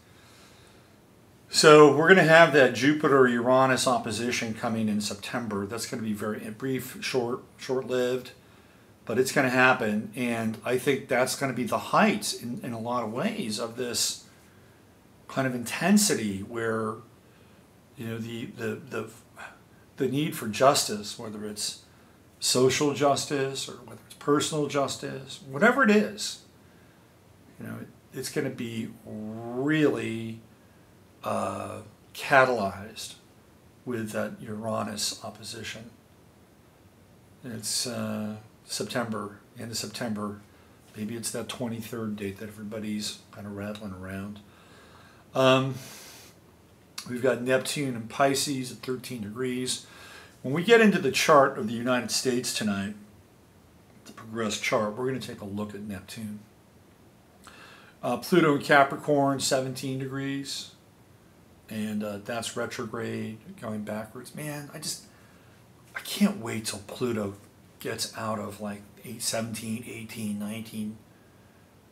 So we're going to have that Jupiter-Uranus opposition coming in September. That's going to be very brief, short-lived, but it's going to happen. And I think that's going to be the height in a lot of ways of this kind of intensity where, you know, the need for justice, whether it's social justice or whether it's personal justice, whatever it is, you know, it's going to be really catalyzed with that Uranus opposition. It's September, end of September. Maybe it's that 23rd date that everybody's kind of rattling around. We've got Neptune and Pisces at 13 degrees. When we get into the chart of the United States tonight, the progressed chart, we're going to take a look at Neptune. Pluto in Capricorn, 17 degrees. And that's retrograde, going backwards. Man, I can't wait till Pluto gets out of like 17, 18, 19.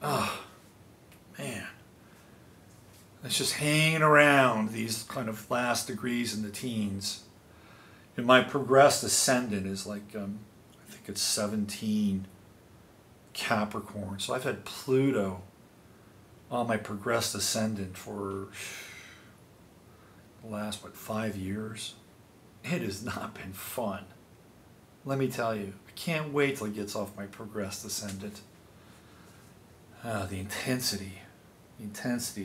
Oh, man. It's just hanging around these kind of last degrees in the teens. And my progressed ascendant is like, I think it's 17 Capricorn. So I've had Pluto on my progressed ascendant for the last, 5 years. It has not been fun. Let me tell you, I can't wait till it gets off my progressed ascendant. The intensity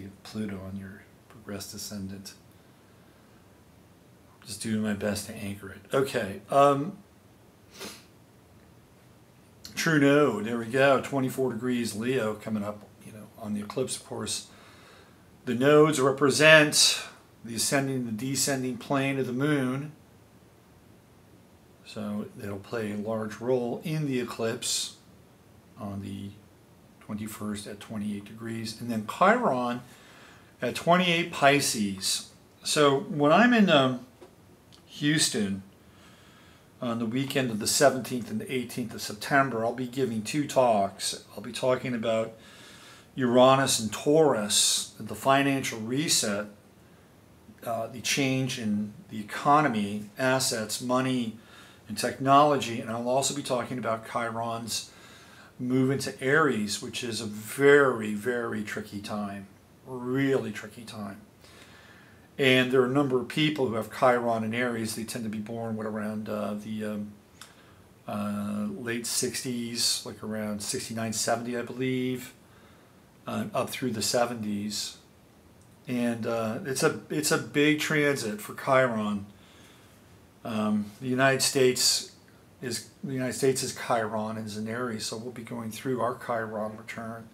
of Pluto on your progressed ascendant. Just doing my best to anchor it. Okay. True node, there we go. 24 degrees Leo coming up, you know, on the eclipse, of course. The nodes represent the ascending and the descending plane of the moon. So they'll play a large role in the eclipse on the 21st at 28 degrees. And then Chiron at 28 Pisces. So when I'm in Houston on the weekend of the 17th and the 18th of September, I'll be giving 2 talks. I'll be talking about Uranus and Taurus, the financial reset, the change in the economy, assets, money, and technology. And I'll also be talking about Chiron's move into Aries, which is a very, very tricky time, really tricky time. And there are a number of people who have Chiron in Aries. They tend to be born around the late 60s, like around 69, 70, I believe, up through the 70s. And it's a big transit for Chiron. The United States is Chiron and is in Aries, so we'll be going through our Chiron return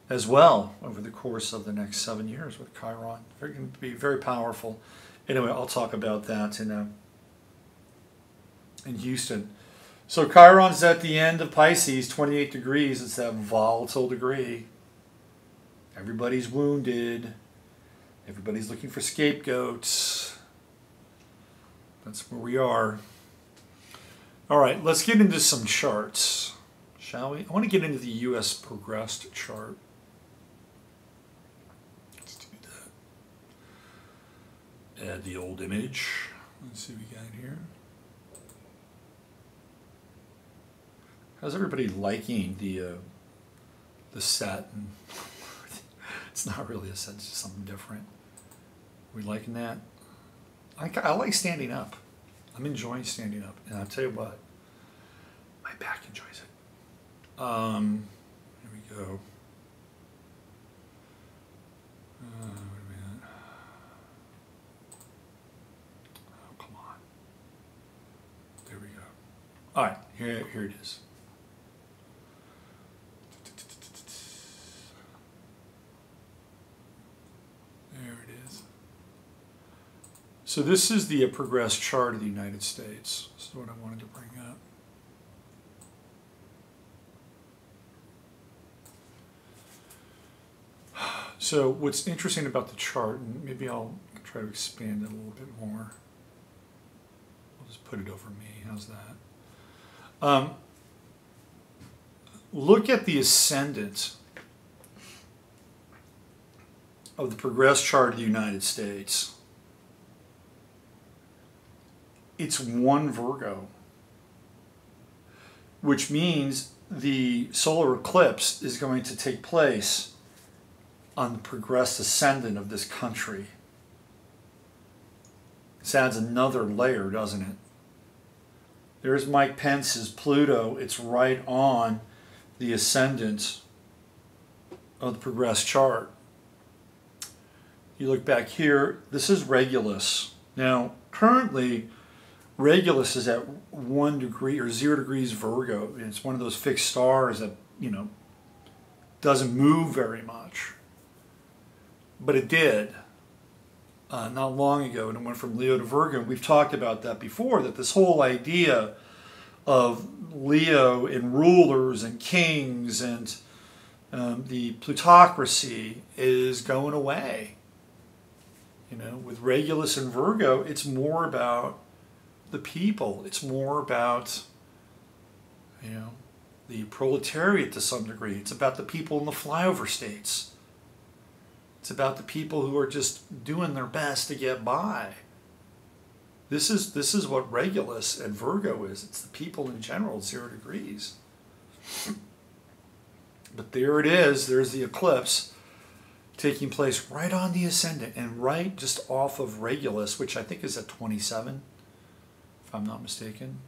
as well over the course of the next 7 years with Chiron. It's going to be very powerful. Anyway, I'll talk about that in Houston. So Chiron's at the end of Pisces, 28 degrees. It's that volatile degree. Everybody's wounded. Everybody's looking for scapegoats. That's where we are. All right, let's get into some charts, shall we? I want to get into the U.S. progressed chart. Let's do that. Add the old image. Let's see what we got here. How's everybody liking the set? And it's not really a set, it's just something different. Are we liking that? I like standing up. I'm enjoying standing up. And I'll tell you what, my back enjoys it. Here we go. Wait a minute. Oh, come on. There we go. All right, here it is. There it is. So this is the progressed chart of the United States. This is what I wanted to bring up. So what's interesting about the chart, and maybe I'll try to expand it a little bit more. I'll just put it over me. How's that? Look at the ascendant of the progressed chart of the United States. It's 1 Virgo, which means the solar eclipse is going to take place on the progressed ascendant of this country. This adds another layer, doesn't it? There's Mike Pence's Pluto. It's right on the ascendant of the progressed chart. You look back here, this is Regulus. Now, currently, Regulus is at 1 degree or 0 degrees Virgo. It's one of those fixed stars that, you know, doesn't move very much. But it did not long ago, and it went from Leo to Virgo. We've talked about that before, that this whole idea of Leo and rulers and kings and the plutocracy is going away. You know, with Regulus and Virgo, it's more about the people. It's more about, you know, the proletariat to some degree. It's about the people in the flyover states. It's about the people who are just doing their best to get by. This is what Regulus and Virgo is. It's the people in general, 0 degrees. But there it is. There's the eclipse taking place right on the ascendant and right just off of Regulus, which I think is at 27, if I'm not mistaken.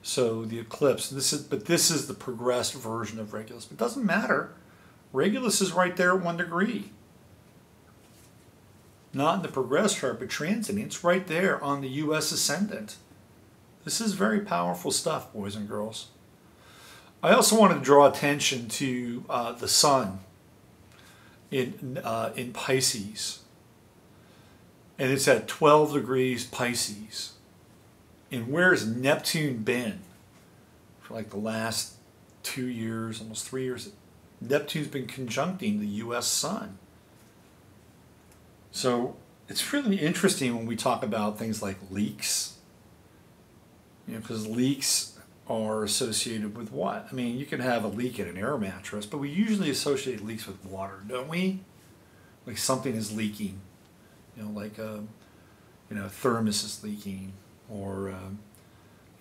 So the eclipse, this is the progressed version of Regulus. But it doesn't matter. Regulus is right there at 1 degree. Not in the progressed chart, but transiting. It's right there on the U.S. ascendant. This is very powerful stuff, boys and girls. I also wanted to draw attention to the sun in Pisces. And it's at 12 degrees Pisces. And where's Neptune been for like the last 2 years, almost 3 years? Neptune's been conjuncting the U.S. sun. So it's really interesting when we talk about things like leaks. You know, because leaks are associated with what? I mean, you can have a leak in an air mattress, but we usually associate leaks with water, don't we? Like something is leaking. You know, like a thermos is leaking, or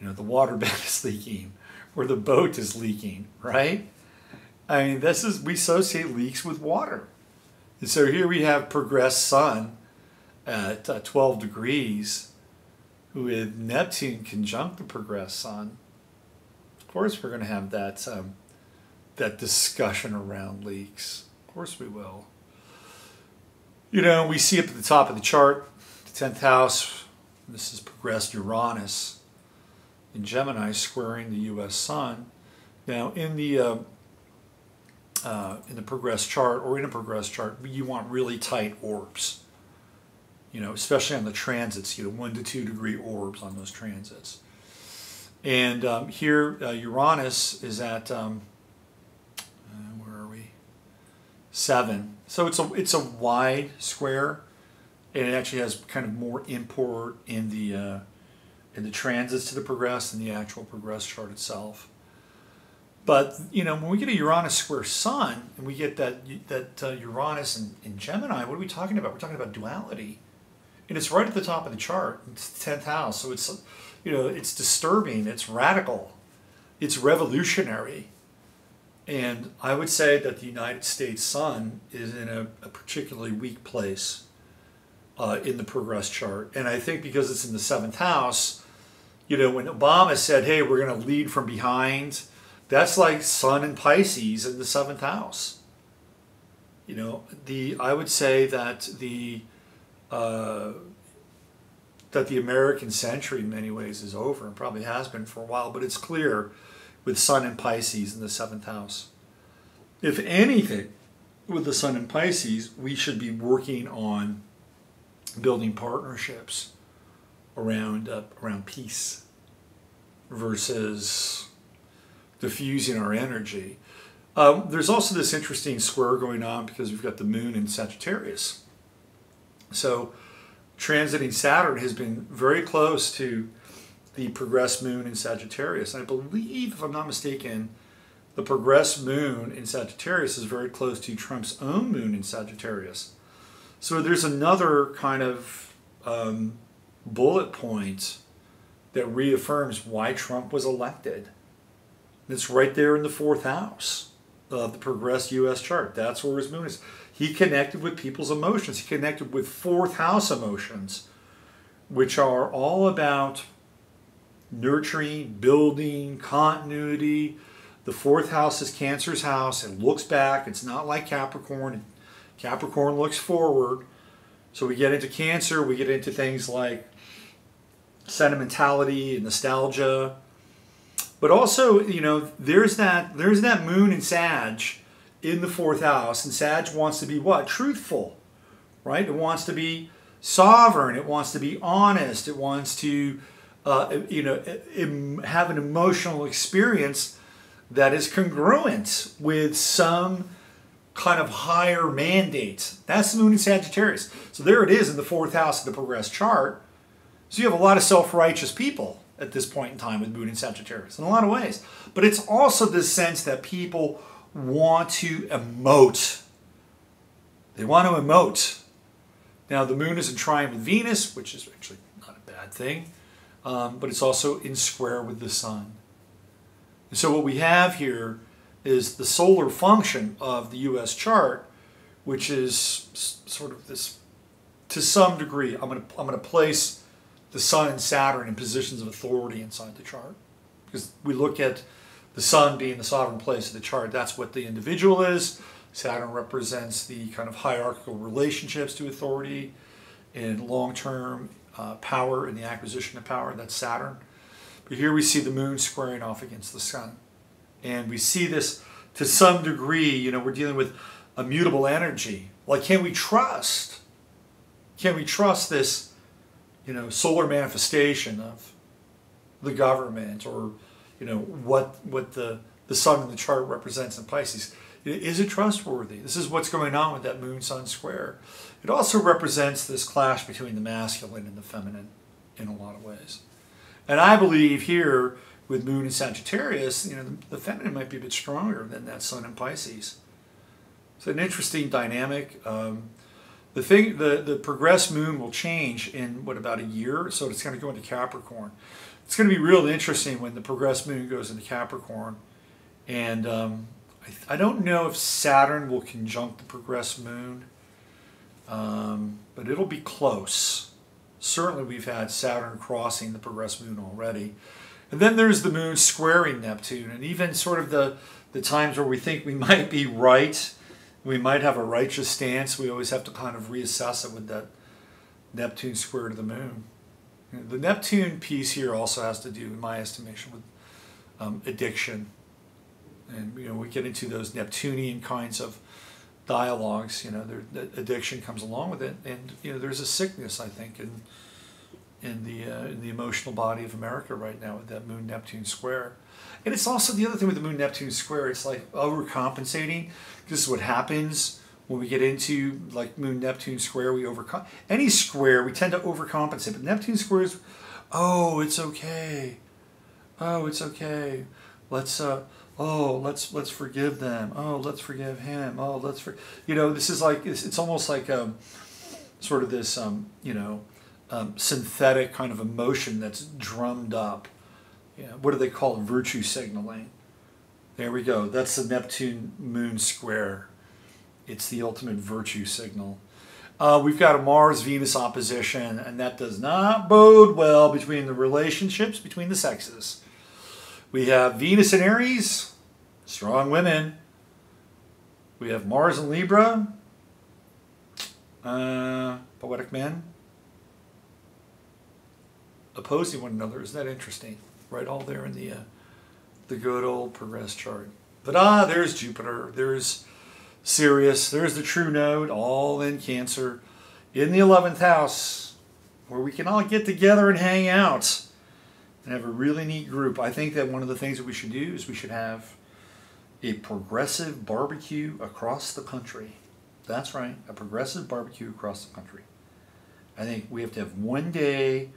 the water bed is leaking, or the boat is leaking, right? I mean, we associate leaks with water. And so here we have progressed sun at 12 degrees with Neptune conjunct the progressed sun. Of course we're going to have that discussion around leaks. Of course we will. You know, we see up at the top of the chart, the 10th house, this is progressed Uranus in Gemini squaring the U.S. sun. Now in the progressed chart, or in a progressed chart, you want really tight orbs. You know, especially on the transits, 1 to 2 degree orbs on those transits. And here Uranus is at, where are we? 7. So it's a wide square, and it actually has kind of more import in the transits to the progressed than the actual progressed chart itself. But, you know, when we get a Uranus square sun, and we get that Uranus in Gemini, what are we talking about? We're talking about duality. And it's right at the top of the chart. It's the 10th house. So it's, it's disturbing. It's radical. It's revolutionary. And I would say that the United States sun is in a particularly weak place. in the progress chart. And I think because it's in the 7th house, you know, when Obama said, hey, we're going to lead from behind, that's like Sun in Pisces in the 7th house. You know, I would say that the American century in many ways is over, and probably has been for a while, but it's clear with Sun in Pisces in the 7th house. If anything, with the Sun in Pisces, we should be working on building partnerships around peace versus diffusing our energy. There's also this interesting square going on because we've got the moon in Sagittarius. So transiting Saturn has been very close to the progressed moon in Sagittarius. And I believe, if I'm not mistaken, the progressed moon in Sagittarius is very close to Trump's own moon in Sagittarius. So there's another kind of bullet point that reaffirms why Trump was elected. It's right there in the 4th house of the progressed U.S. chart. That's where his moon is. He connected with people's emotions. He connected with 4th house emotions, which are all about nurturing, building, continuity. The 4th house is Cancer's house. It looks back. It's not like Capricorn. Capricorn looks forward. So we get into Cancer. We get into things like sentimentality and nostalgia. But also, you know, there's that moon in Sag in the 4th house. And Sag wants to be what? Truthful, right? It wants to be sovereign. It wants to be honest. It wants to, you know, have an emotional experience that is congruent with some kind of higher mandate. That's the moon in Sagittarius. So there it is in the 4th house of the progressed chart. So you have a lot of self-righteous people at this point in time with moon in Sagittarius in a lot of ways. But it's also this sense that people want to emote. They want to emote. Now the moon is in trine with Venus, which is actually not a bad thing, but it's also in square with the sun. And so what we have here is the solar function of the U.S. chart, which is sort of this, to some degree, I'm going to place the Sun and Saturn in positions of authority inside the chart. Because we look at the Sun being the sovereign place of the chart, that's what the individual is. Saturn represents the kind of hierarchical relationships to authority and long-term power and the acquisition of power. That's Saturn. But here we see the moon squaring off against the sun. And we see this to some degree, you know, we're dealing with a mutable energy. Like, can we trust? Can we trust this, you know, solar manifestation of the government, or, you know, what the sun in the chart represents in Pisces? Is it trustworthy? This is what's going on with that moon-sun square. It also represents this clash between the masculine and the feminine in a lot of ways. And I believe here with moon in Sagittarius, you know, the feminine might be a bit stronger than that sun in Pisces. It's an interesting dynamic. The progressed moon will change in, what, about a year? So it's going to go into Capricorn. It's going to be real interesting when the progressed moon goes into Capricorn. And I don't know if Saturn will conjunct the progressed moon, but it'll be close. Certainly we've had Saturn crossing the progressed moon already. And then there's the moon squaring Neptune. And even sort of the times where we think we might be right, we might have a righteous stance, we always have to kind of reassess it with that Neptune square to the moon. The Neptune piece here also has to do, in my estimation, with addiction. And, you know, we get into those Neptunian kinds of dialogues, you know, addiction comes along with it. And, you know, there's a sickness, I think, in the emotional body of America right now with that Moon-Neptune square. And it's also the other thing with the Moon-Neptune square, it's like overcompensating. This is what happens when we get into like Moon-Neptune square. Any square, we tend to overcompensate. But Neptune squares, oh, it's okay. Oh, it's okay. Let's forgive them. Oh, let's forgive him. Oh, you know, this is like, it's almost like sort of this, you know, synthetic kind of emotion that's drummed up. Yeah, what do they call it? Virtue signaling. There we go. That's the Neptune moon square. It's the ultimate virtue signal. We've got a Mars-Venus opposition, and that does not bode well between the relationships between the sexes. We have Venus in Aries, strong women. We have Mars in Libra, poetic men, opposing one another. Isn't that interesting? Right, all there in the good old progress chart. But there's Jupiter, there's Sirius, there's the true node, all in Cancer, in the 11th house, where we can all get together and hang out and have a really neat group. I think that one of the things that we should do is we should have a progressive barbecue across the country. That's right, a progressive barbecue across the country. I think we have to have one day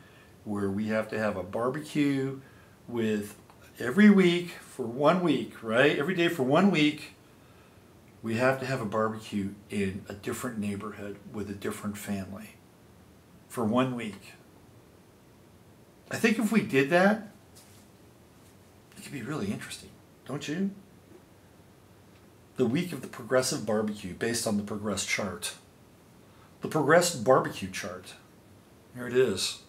where we have to have a barbecue with every week for 1 week, right? Every day for 1 week, we have to have a barbecue in a different neighborhood with a different family for 1 week. I think if we did that, it could be really interesting, don't you? The week of the progressive barbecue based on the progress chart. The progress barbecue chart. Here it is.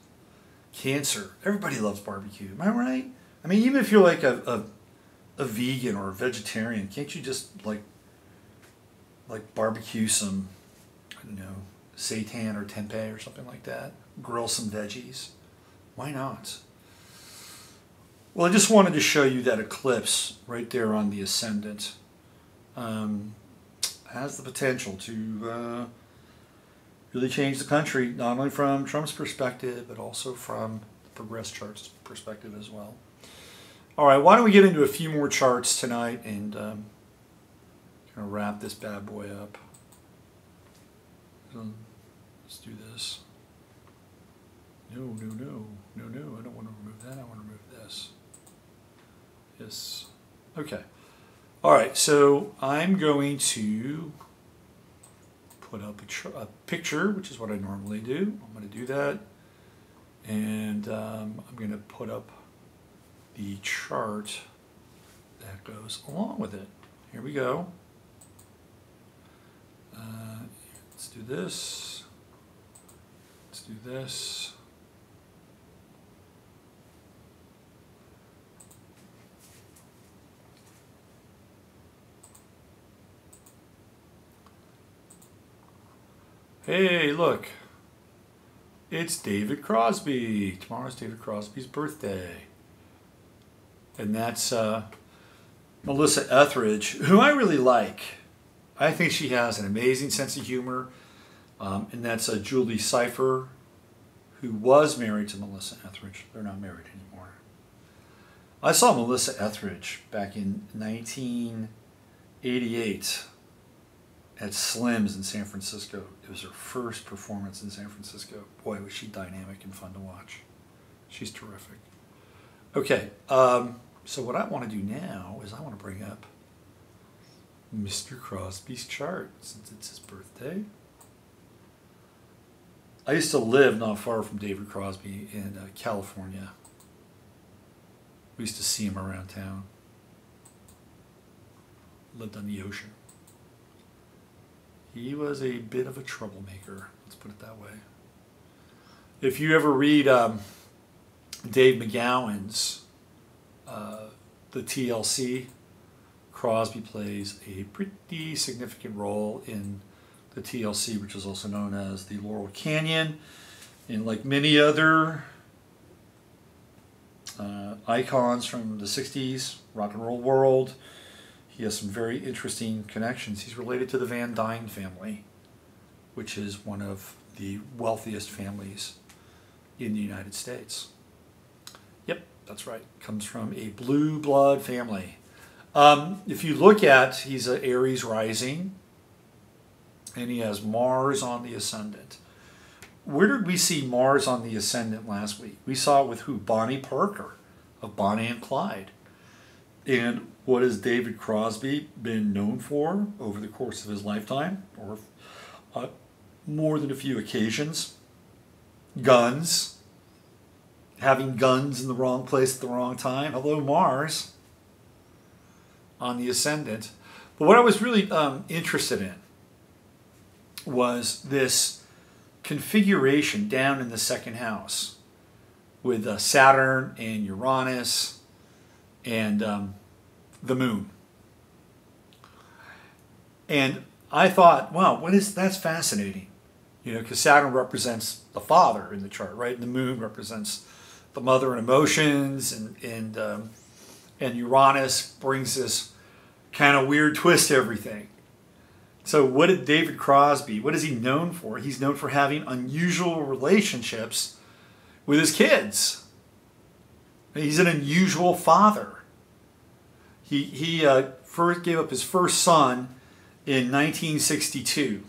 Cancer. Everybody loves barbecue. Am I right? I mean, even if you're like a vegan or a vegetarian, can't you just like barbecue some, I don't know, seitan or tempeh or something like that? Grill some veggies. Why not? Well, I just wanted to show you that eclipse right there on the ascendant. Has the potential to really change the country, not only from Trump's perspective, but also from the progress chart's perspective as well. All right, why don't we get into a few more charts tonight and kind of wrap this bad boy up. Let's do this. No, I don't want to remove that. I want to remove this. Yes. Okay. All right, so I'm going to put up a picture, which is what I normally do. I'm going to do that. And I'm going to put up the chart that goes along with it. Here we go. Let's do this. Let's do this. Hey, look. It's David Crosby. Tomorrow's David Crosby's birthday. And that's Melissa Etheridge, who I really like. I think she has an amazing sense of humor. And that's Julie Cypher, who was married to Melissa Etheridge. They're not married anymore. I saw Melissa Etheridge back in 1988 at Slim's in San Francisco. It was her first performance in San Francisco. Boy, was she dynamic and fun to watch. She's terrific. Okay, so what I want to do now is I want to bring up Mr. Crosby's chart, since it's his birthday. I used to live not far from David Crosby in California. We used to see him around town. Lived on the ocean. He was a bit of a troublemaker, let's put it that way. If you ever read Dave McGowan's The TLC, Crosby plays a pretty significant role in the TLC, which is also known as the Laurel Canyon. And like many other icons from the 60s, rock and roll world, he has some very interesting connections. He's related to the Van Dyne family, which is one of the wealthiest families in the United States. Yep, that's right. Comes from a blue blood family. If you look at, he's an Aries rising, and he has Mars on the ascendant. Where did we see Mars on the ascendant last week? We saw it with who? Bonnie Parker of Bonnie and Clyde. And what has David Crosby been known for over the course of his lifetime, or more than a few occasions? Guns. Having guns in the wrong place at the wrong time. Hello, Mars on the ascendant. But what I was really interested in was this configuration down in the second house with Saturn and Uranus and the moon. And I thought, wow, that's fascinating. You know, because Saturn represents the father in the chart, right? And the moon represents the mother and emotions, and Uranus brings this kind of weird twist to everything. So what did David Crosby, what is he known for? He's known for having unusual relationships with his kids. He's an unusual father. He first gave up his first son in 1962.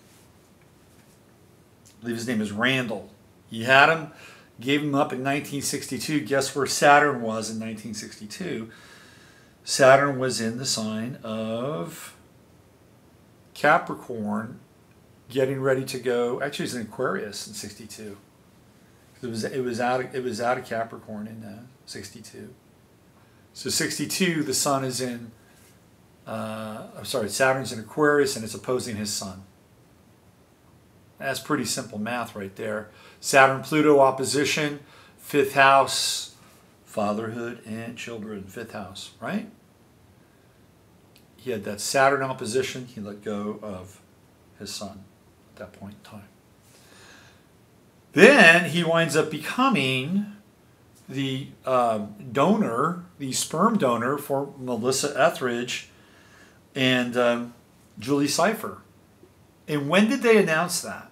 I believe his name is Randall. He had him, gave him up in 1962. Guess where Saturn was in 1962? Saturn was in the sign of Capricorn, getting ready to go. Actually, it was in Aquarius in 62. It was out of Capricorn in 62. So 62, the sun is in. Saturn's in Aquarius, and it's opposing his sun. That's pretty simple math right there. Saturn-Pluto opposition, 5th house, fatherhood and children, 5th house, right? He had that Saturn opposition. He let go of his sun at that point in time. Then he winds up becoming the donor, the sperm donor for Melissa Etheridge and Julie Cypher. And when did they announce that?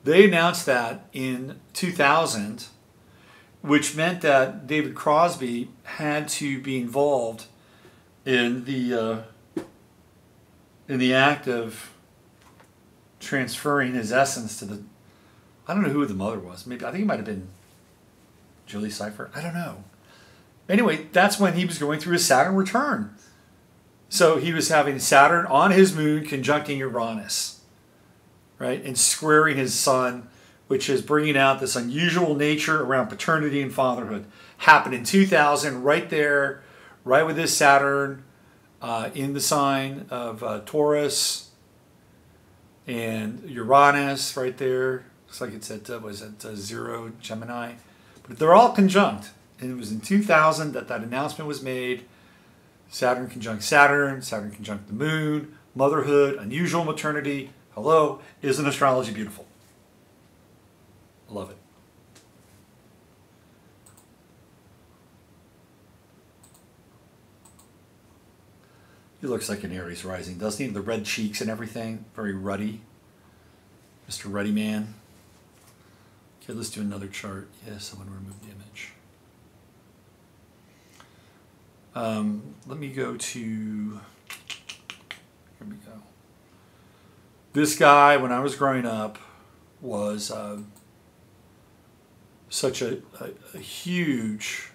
They announced that in 2000, which meant that David Crosby had to be involved in the act of transferring his essence to the. I don't know who the mother was. Maybe I think it might have been Julie Cypher. I don't know. Anyway, that's when he was going through his Saturn return. So he was having Saturn on his moon conjuncting Uranus, right, and squaring his sun, which is bringing out this unusual nature around paternity and fatherhood. Happened in 2000, right there, right with his Saturn in the sign of Taurus, and Uranus right there. Looks like it's at, zero Gemini. But they're all conjunct. And it was in 2000 that announcement was made. Saturn conjunct Saturn, Saturn conjunct the moon, motherhood, unusual maternity. Hello, isn't astrology beautiful? I love it. He looks like an Aries rising, doesn't he? The red cheeks and everything, very ruddy. Mr. Ruddy Man. Okay, let's do another chart. Yes, I'm going to remove the image. Let me go to, here we go. This guy, when I was growing up, was such a huge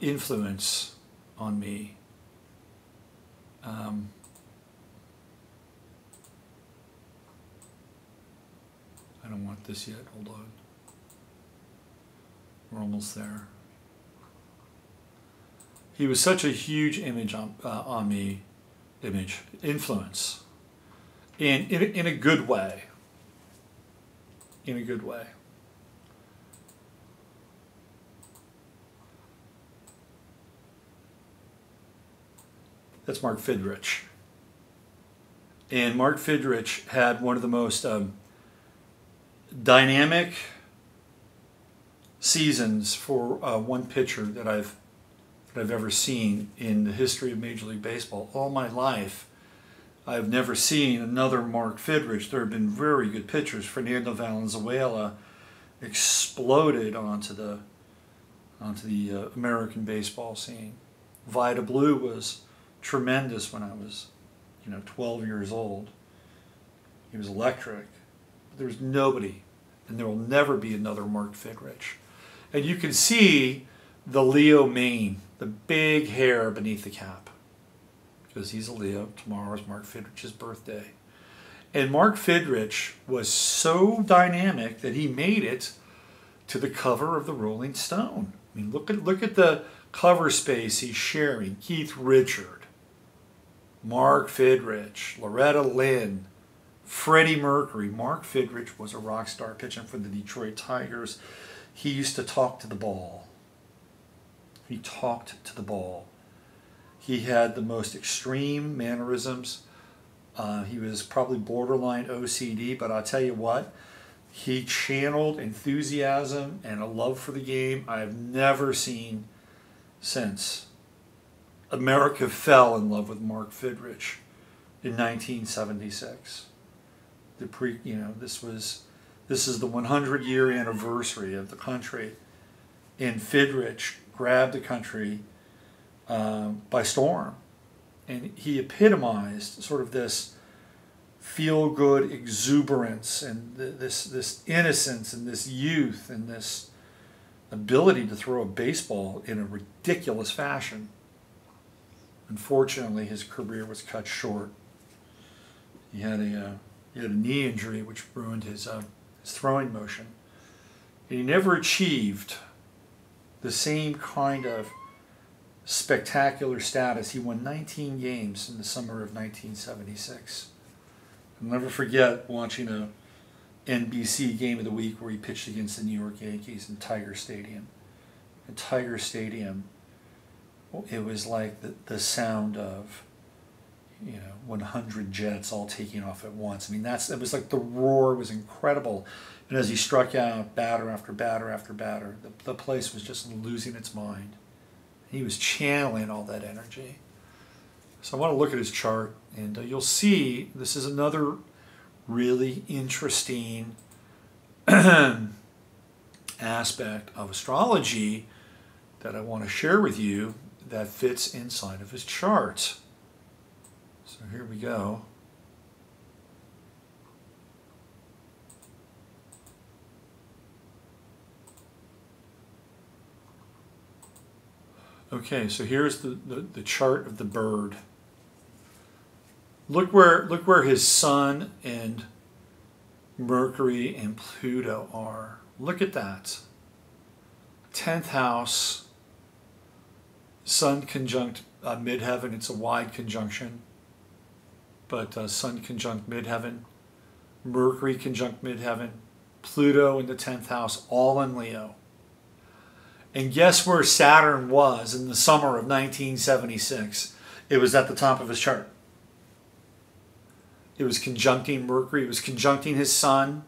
influence on me. I don't want this yet. Hold on. We're almost there. He was such a huge image on me, influence, and in a good way. In a good way. That's Mark Fidrich. And Mark Fidrich had one of the most dynamic seasons for one pitcher that I've ever seen in the history of Major League Baseball. All my life, I've never seen another Mark Fidrich. There have been very good pitchers. Fernando Valenzuela exploded onto the American baseball scene. Vida Blue was tremendous when I was, 12 years old. He was electric. But there was nobody, and there will never be another Mark Fidrich. And you can see the Leo mane, the big hair beneath the cap, because he's a Leo. Tomorrow is Mark Fidrich's birthday. And Mark Fidrich was so dynamic that he made it to the cover of the Rolling Stone. I mean, look at the cover space he's sharing. Keith Richard, Mark Fidrich, Loretta Lynn, Freddie Mercury. Mark Fidrich was a rock star pitching for the Detroit Tigers. He used to talk to the ball. He talked to the ball. He had the most extreme mannerisms. He was probably borderline OCD, but I'll tell you what, he channeled enthusiasm and a love for the game I have never seen since America fell in love with Mark Fidrich in 1976. This is the 100-year anniversary of the country, and Fidrich grabbed the country by storm, and he epitomized sort of this feel-good exuberance and this innocence and this youth and this ability to throw a baseball in a ridiculous fashion. Unfortunately, his career was cut short. He had a knee injury which ruined his throwing motion. And he never achieved the same kind of spectacular status. He won 19 games in the summer of 1976. I'll never forget watching a NBC Game of the Week where he pitched against the New York Yankees in Tiger Stadium. In Tiger Stadium, it was like the sound of 100 jets all taking off at once. I mean, it was like the roar was incredible. And as he struck out batter after batter after batter, the place was just losing its mind. He was channeling all that energy. So I want to look at his chart, and you'll see this is another really interesting aspect of astrology that I want to share with you that fits inside of his chart. So here we go. Okay, so here's the chart of the bird. Look where his sun and Mercury and Pluto are. Look at that. 10th house, sun conjunct midheaven. It's a wide conjunction, but sun conjunct midheaven, Mercury conjunct midheaven, Pluto in the 10th house, all in Leo. And guess where Saturn was in the summer of 1976? It was at the top of his chart. It was conjuncting Mercury. It was conjuncting his sun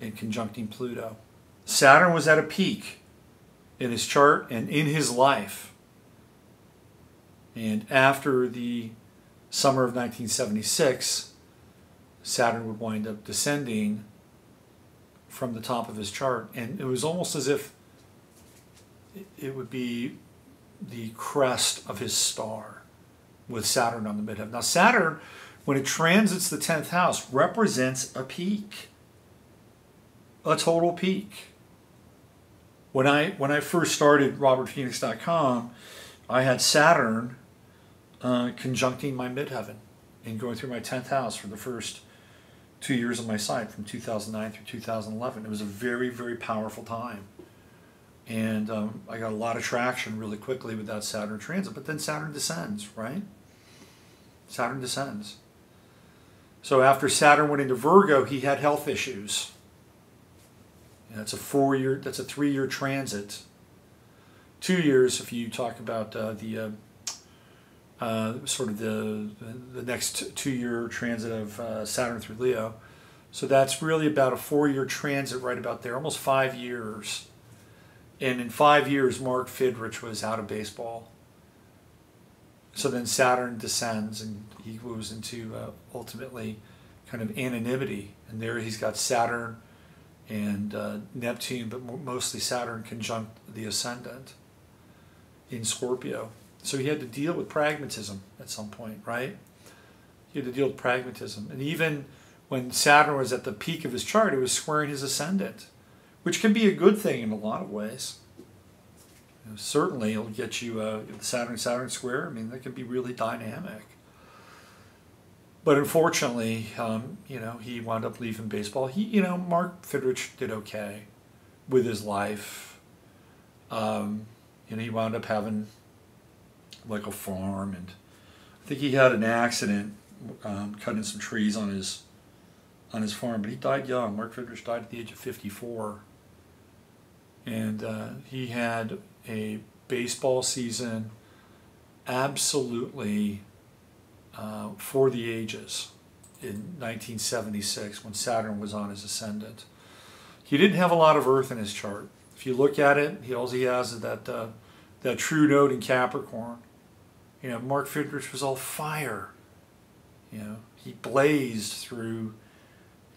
and conjuncting Pluto. Saturn was at a peak in his chart and in his life. And after the summer of 1976, Saturn would wind up descending from the top of his chart. And it was almost as if it would be the crest of his star with Saturn on the midheaven. Now Saturn, when it transits the 10th house, represents a peak, a total peak. When I first started RobertPhoenix.com, I had Saturn conjuncting my midheaven and going through my 10th house for the first 2 years of my site from 2009 through 2011. It was a very, very powerful time. And I got a lot of traction really quickly with that Saturn transit. But then Saturn descends, right? Saturn descends. So after Saturn went into Virgo, he had health issues. And that's a 3-year transit. 2 years if you talk about the next 2-year transit of Saturn through Leo. So that's really about a 4-year transit right about there, almost 5 years. And in 5 years, Mark Fidrich was out of baseball. So then Saturn descends and he moves into ultimately kind of anonymity. And there he's got Saturn and Neptune, but mostly Saturn conjunct the ascendant in Scorpio. So he had to deal with pragmatism at some point, right? He had to deal with pragmatism. And even when Saturn was at the peak of his chart, it was squaring his ascendant, which can be a good thing in a lot of ways. Certainly, it'll get you the Saturn square. I mean, that can be really dynamic. But unfortunately, he wound up leaving baseball. Mark Fidrich did okay with his life. He wound up having like a farm, and I think he had an accident cutting some trees on his on his farm, but he died young. Mark Fidrich died at the age of 54. And he had a baseball season absolutely for the ages in 1976 when Saturn was on his ascendant. He didn't have a lot of Earth in his chart. If you look at it, all he has is that true node in Capricorn. You know, Mark Fidrich was all fire. You know, he blazed through,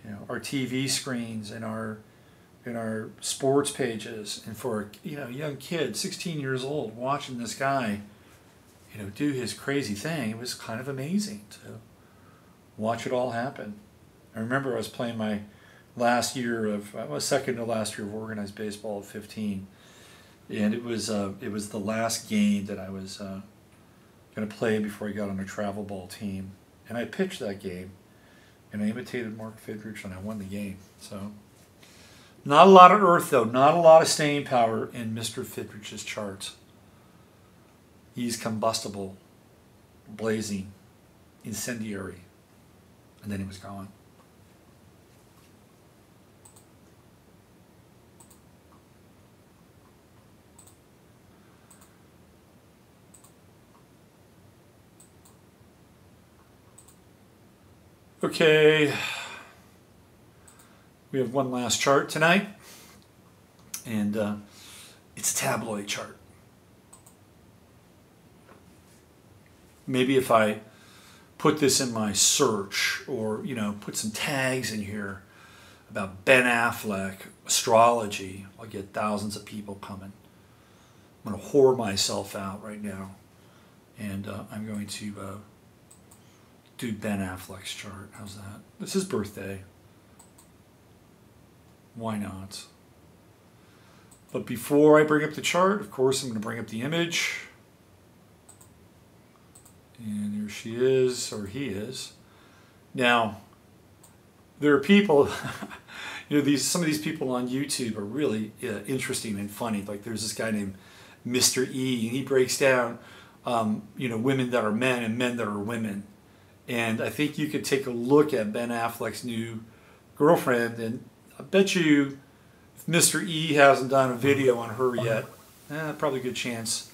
you know, our TV screens and our sports pages, and for a young kid, 16 years old, watching this guy, you know, do his crazy thing, it was kind of amazing to watch it all happen. I remember I was playing my last year of, I was second to last year of organized baseball at 15, and it was the last game that I was going to play before I got on a travel ball team, and I pitched that game, and I imitated Mark Fidrich, and I won the game. So. Not a lot of Earth, though. Not a lot of staying power in Mr. Fidrich's charts. He's combustible, blazing, incendiary, and then he was gone. Okay. We have one last chart tonight, and it's a tabloid chart. Maybe if I put this in my search, or put some tags in here about Ben Affleck astrology, I'll get thousands of people coming. I'm going to whore myself out right now, and I'm going to do Ben Affleck's chart. How's that? It's his birthday. Why not? But before I bring up the chart, of course, I'm going to bring up the image. And here she is, or he is. Now, there are people, some of these people on YouTube are really interesting and funny. Like there's this guy named Mr. E, and he breaks down, women that are men and men that are women. And I think you could take a look at Ben Affleck's new girlfriend, and I bet you if Mr. E hasn't done a video on her yet, probably a good chance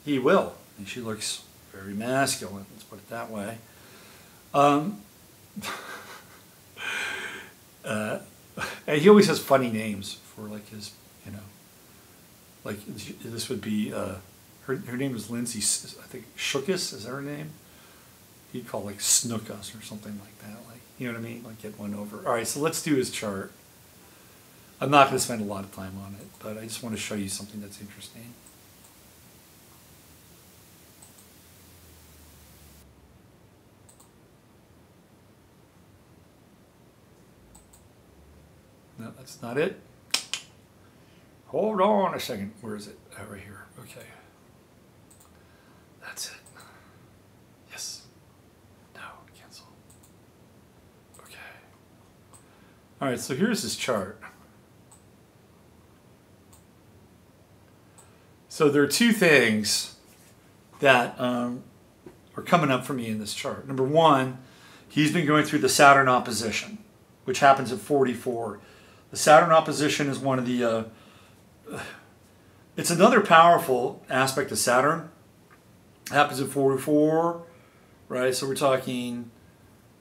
he will. And she looks very masculine, let's put it that way. And he always has funny names for like his, like this would be, her name was Lindsay, I think Shookus, is that her name? He'd call like Snookus or something like that, like, you know what I mean? Like get one over. All right, so let's do his chart. I'm not going to spend a lot of time on it, but I just want to show you something that's interesting. No, that's not it. Hold on a second. Where is it? Oh, right here. Okay. That's it. Yes. No. Cancel. Okay. All right, so here's his chart. So there are two things that are coming up for me in this chart. Number one, he's been going through the Saturn opposition, which happens at 44. The Saturn opposition is one of the, it's another powerful aspect of Saturn. It happens at 44, right? So we're talking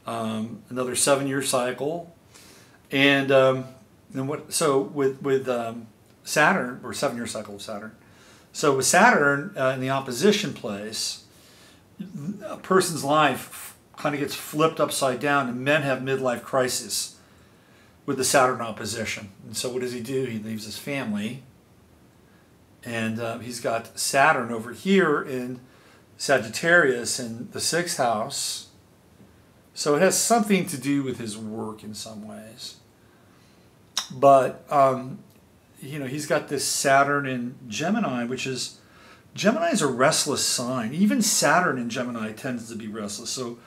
another 7-year cycle. And then what? So with Saturn, or 7-year cycle of Saturn. So with Saturn in the opposition place, a person's life kind of gets flipped upside down, and men have midlife crisis with the Saturn opposition. And so what does he do? He leaves his family, and he's got Saturn over here in Sagittarius in the 6th house. So it has something to do with his work in some ways. But he's got this Saturn in Gemini, which is, Gemini is a restless sign. Even Saturn in Gemini tends to be restless. So,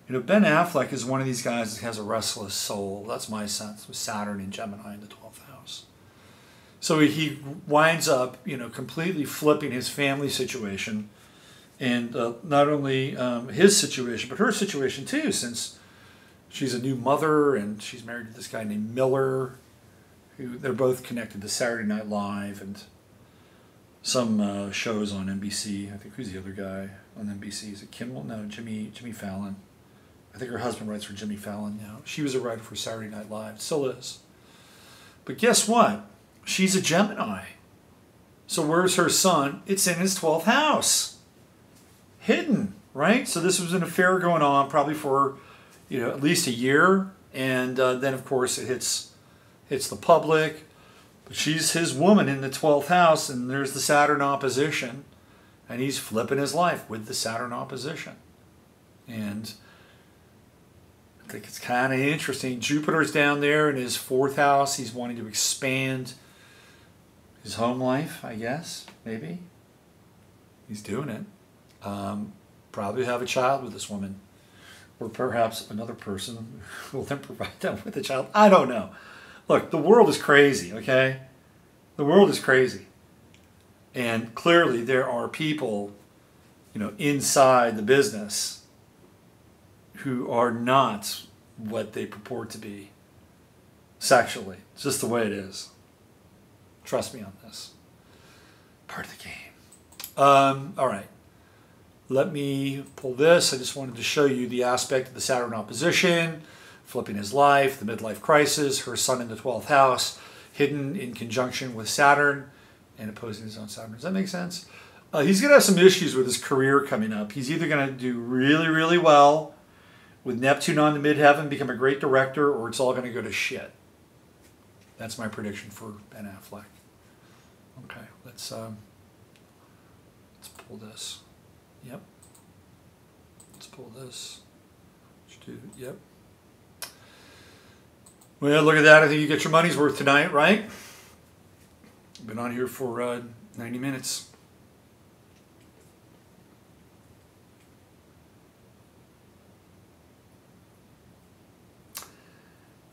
Ben Affleck is one of these guys that has a restless soul. That's my sense with Saturn in Gemini in the 12th house. So he winds up, completely flipping his family situation, and not only his situation, but her situation too, since, she's a new mother, and she's married to this guy named Miller, who they're both connected to Saturday Night Live and some shows on NBC. I think who's the other guy on NBC? Is it Kimmel? No, Jimmy Fallon. I think her husband writes for Jimmy Fallon now. She was a writer for Saturday Night Live, still is. But guess what? She's a Gemini. So where's her sun? It's in his 12th house. Hidden, right? So this was an affair going on probably for, at least a year. And then, of course, it hits the public. But she's his woman in the 12th house, and there's the Saturn opposition. And he's flipping his life with the Saturn opposition. And I think it's kind of interesting. Jupiter's down there in his 4th house. He's wanting to expand his home life, I guess, maybe. He's doing it. Probably have a child with this woman. Or perhaps another person will then provide them with a child. I don't know. Look, the world is crazy, okay? The world is crazy. And clearly there are people, inside the business who are not what they purport to be sexually. It's just the way it is. Trust me on this. Part of the game. All right. Let me pull this. I just wanted to show you the aspect of the Saturn opposition, flipping his life, the midlife crisis, her sun in the 12th house, hidden in conjunction with Saturn and opposing his own Saturn. Does that make sense? He's going to have some issues with his career coming up. He's either going to do really, really well with Neptune on the midheaven, become a great director, or it's all going to go to shit. That's my prediction for Ben Affleck. Okay, let's pull this. Yep. Let's pull this. Yep. Well, look at that. I think you get your money's worth tonight, right? Been on here for 90 minutes.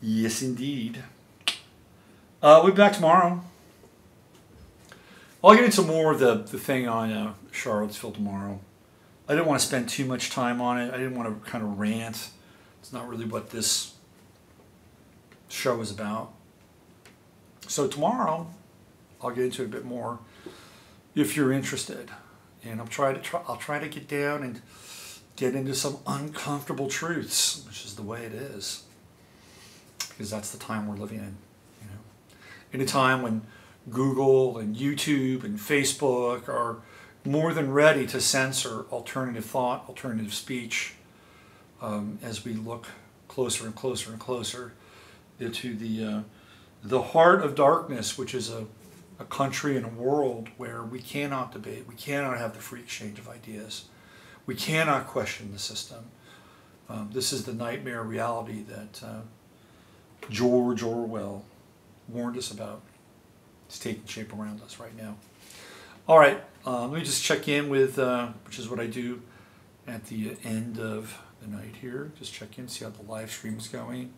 Yes, indeed. We'll be back tomorrow. I'll get into more of the thing on Charlottesville tomorrow. I didn't want to spend too much time on it. I didn't want to kind of rant. It's not really what this show is about. So tomorrow, I'll get into it a bit more if you're interested. And I'll try to get down and get into some uncomfortable truths, which is the way it is. Because that's the time we're living in. In a time when Google and YouTube and Facebook are more than ready to censor alternative thought, alternative speech, as we look closer and closer and closer into the heart of darkness, which is a country and a world where we cannot debate, we cannot have the free exchange of ideas, we cannot question the system. This is the nightmare reality that George Orwell warned us about. It's taking shape around us right now. All right, let me just check in with, which is what I do at the end of the night here. Just check in, see how the live stream is going.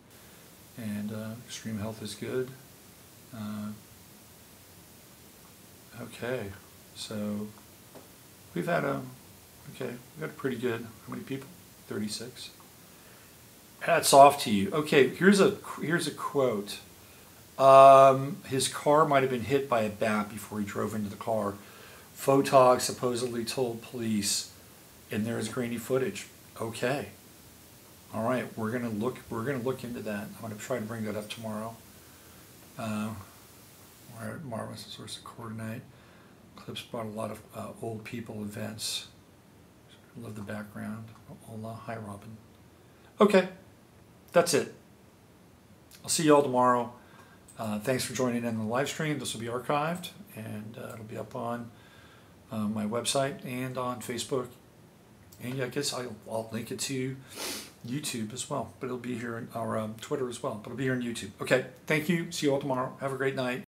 And stream health is good. Okay, so we've had a pretty good, how many people? 36. Hats off to you. Okay, here's a quote. His car might have been hit by a bat before he drove into the car. Photog supposedly told police, and there's grainy footage. Okay. All right, we're gonna look into that. I'm gonna try to bring that up tomorrow. We're at Marvelous Source of Coordinate. Eclipse brought a lot of old people events. Love the background. Hola, hi Robin. Okay, that's it. I'll see you all tomorrow. Thanks for joining in the live stream. This will be archived, and it'll be up on my website and on Facebook. And yeah, I guess I'll link it to YouTube as well. But it'll be here in our Twitter as well. But it'll be here on YouTube. Okay, thank you. See you all tomorrow. Have a great night.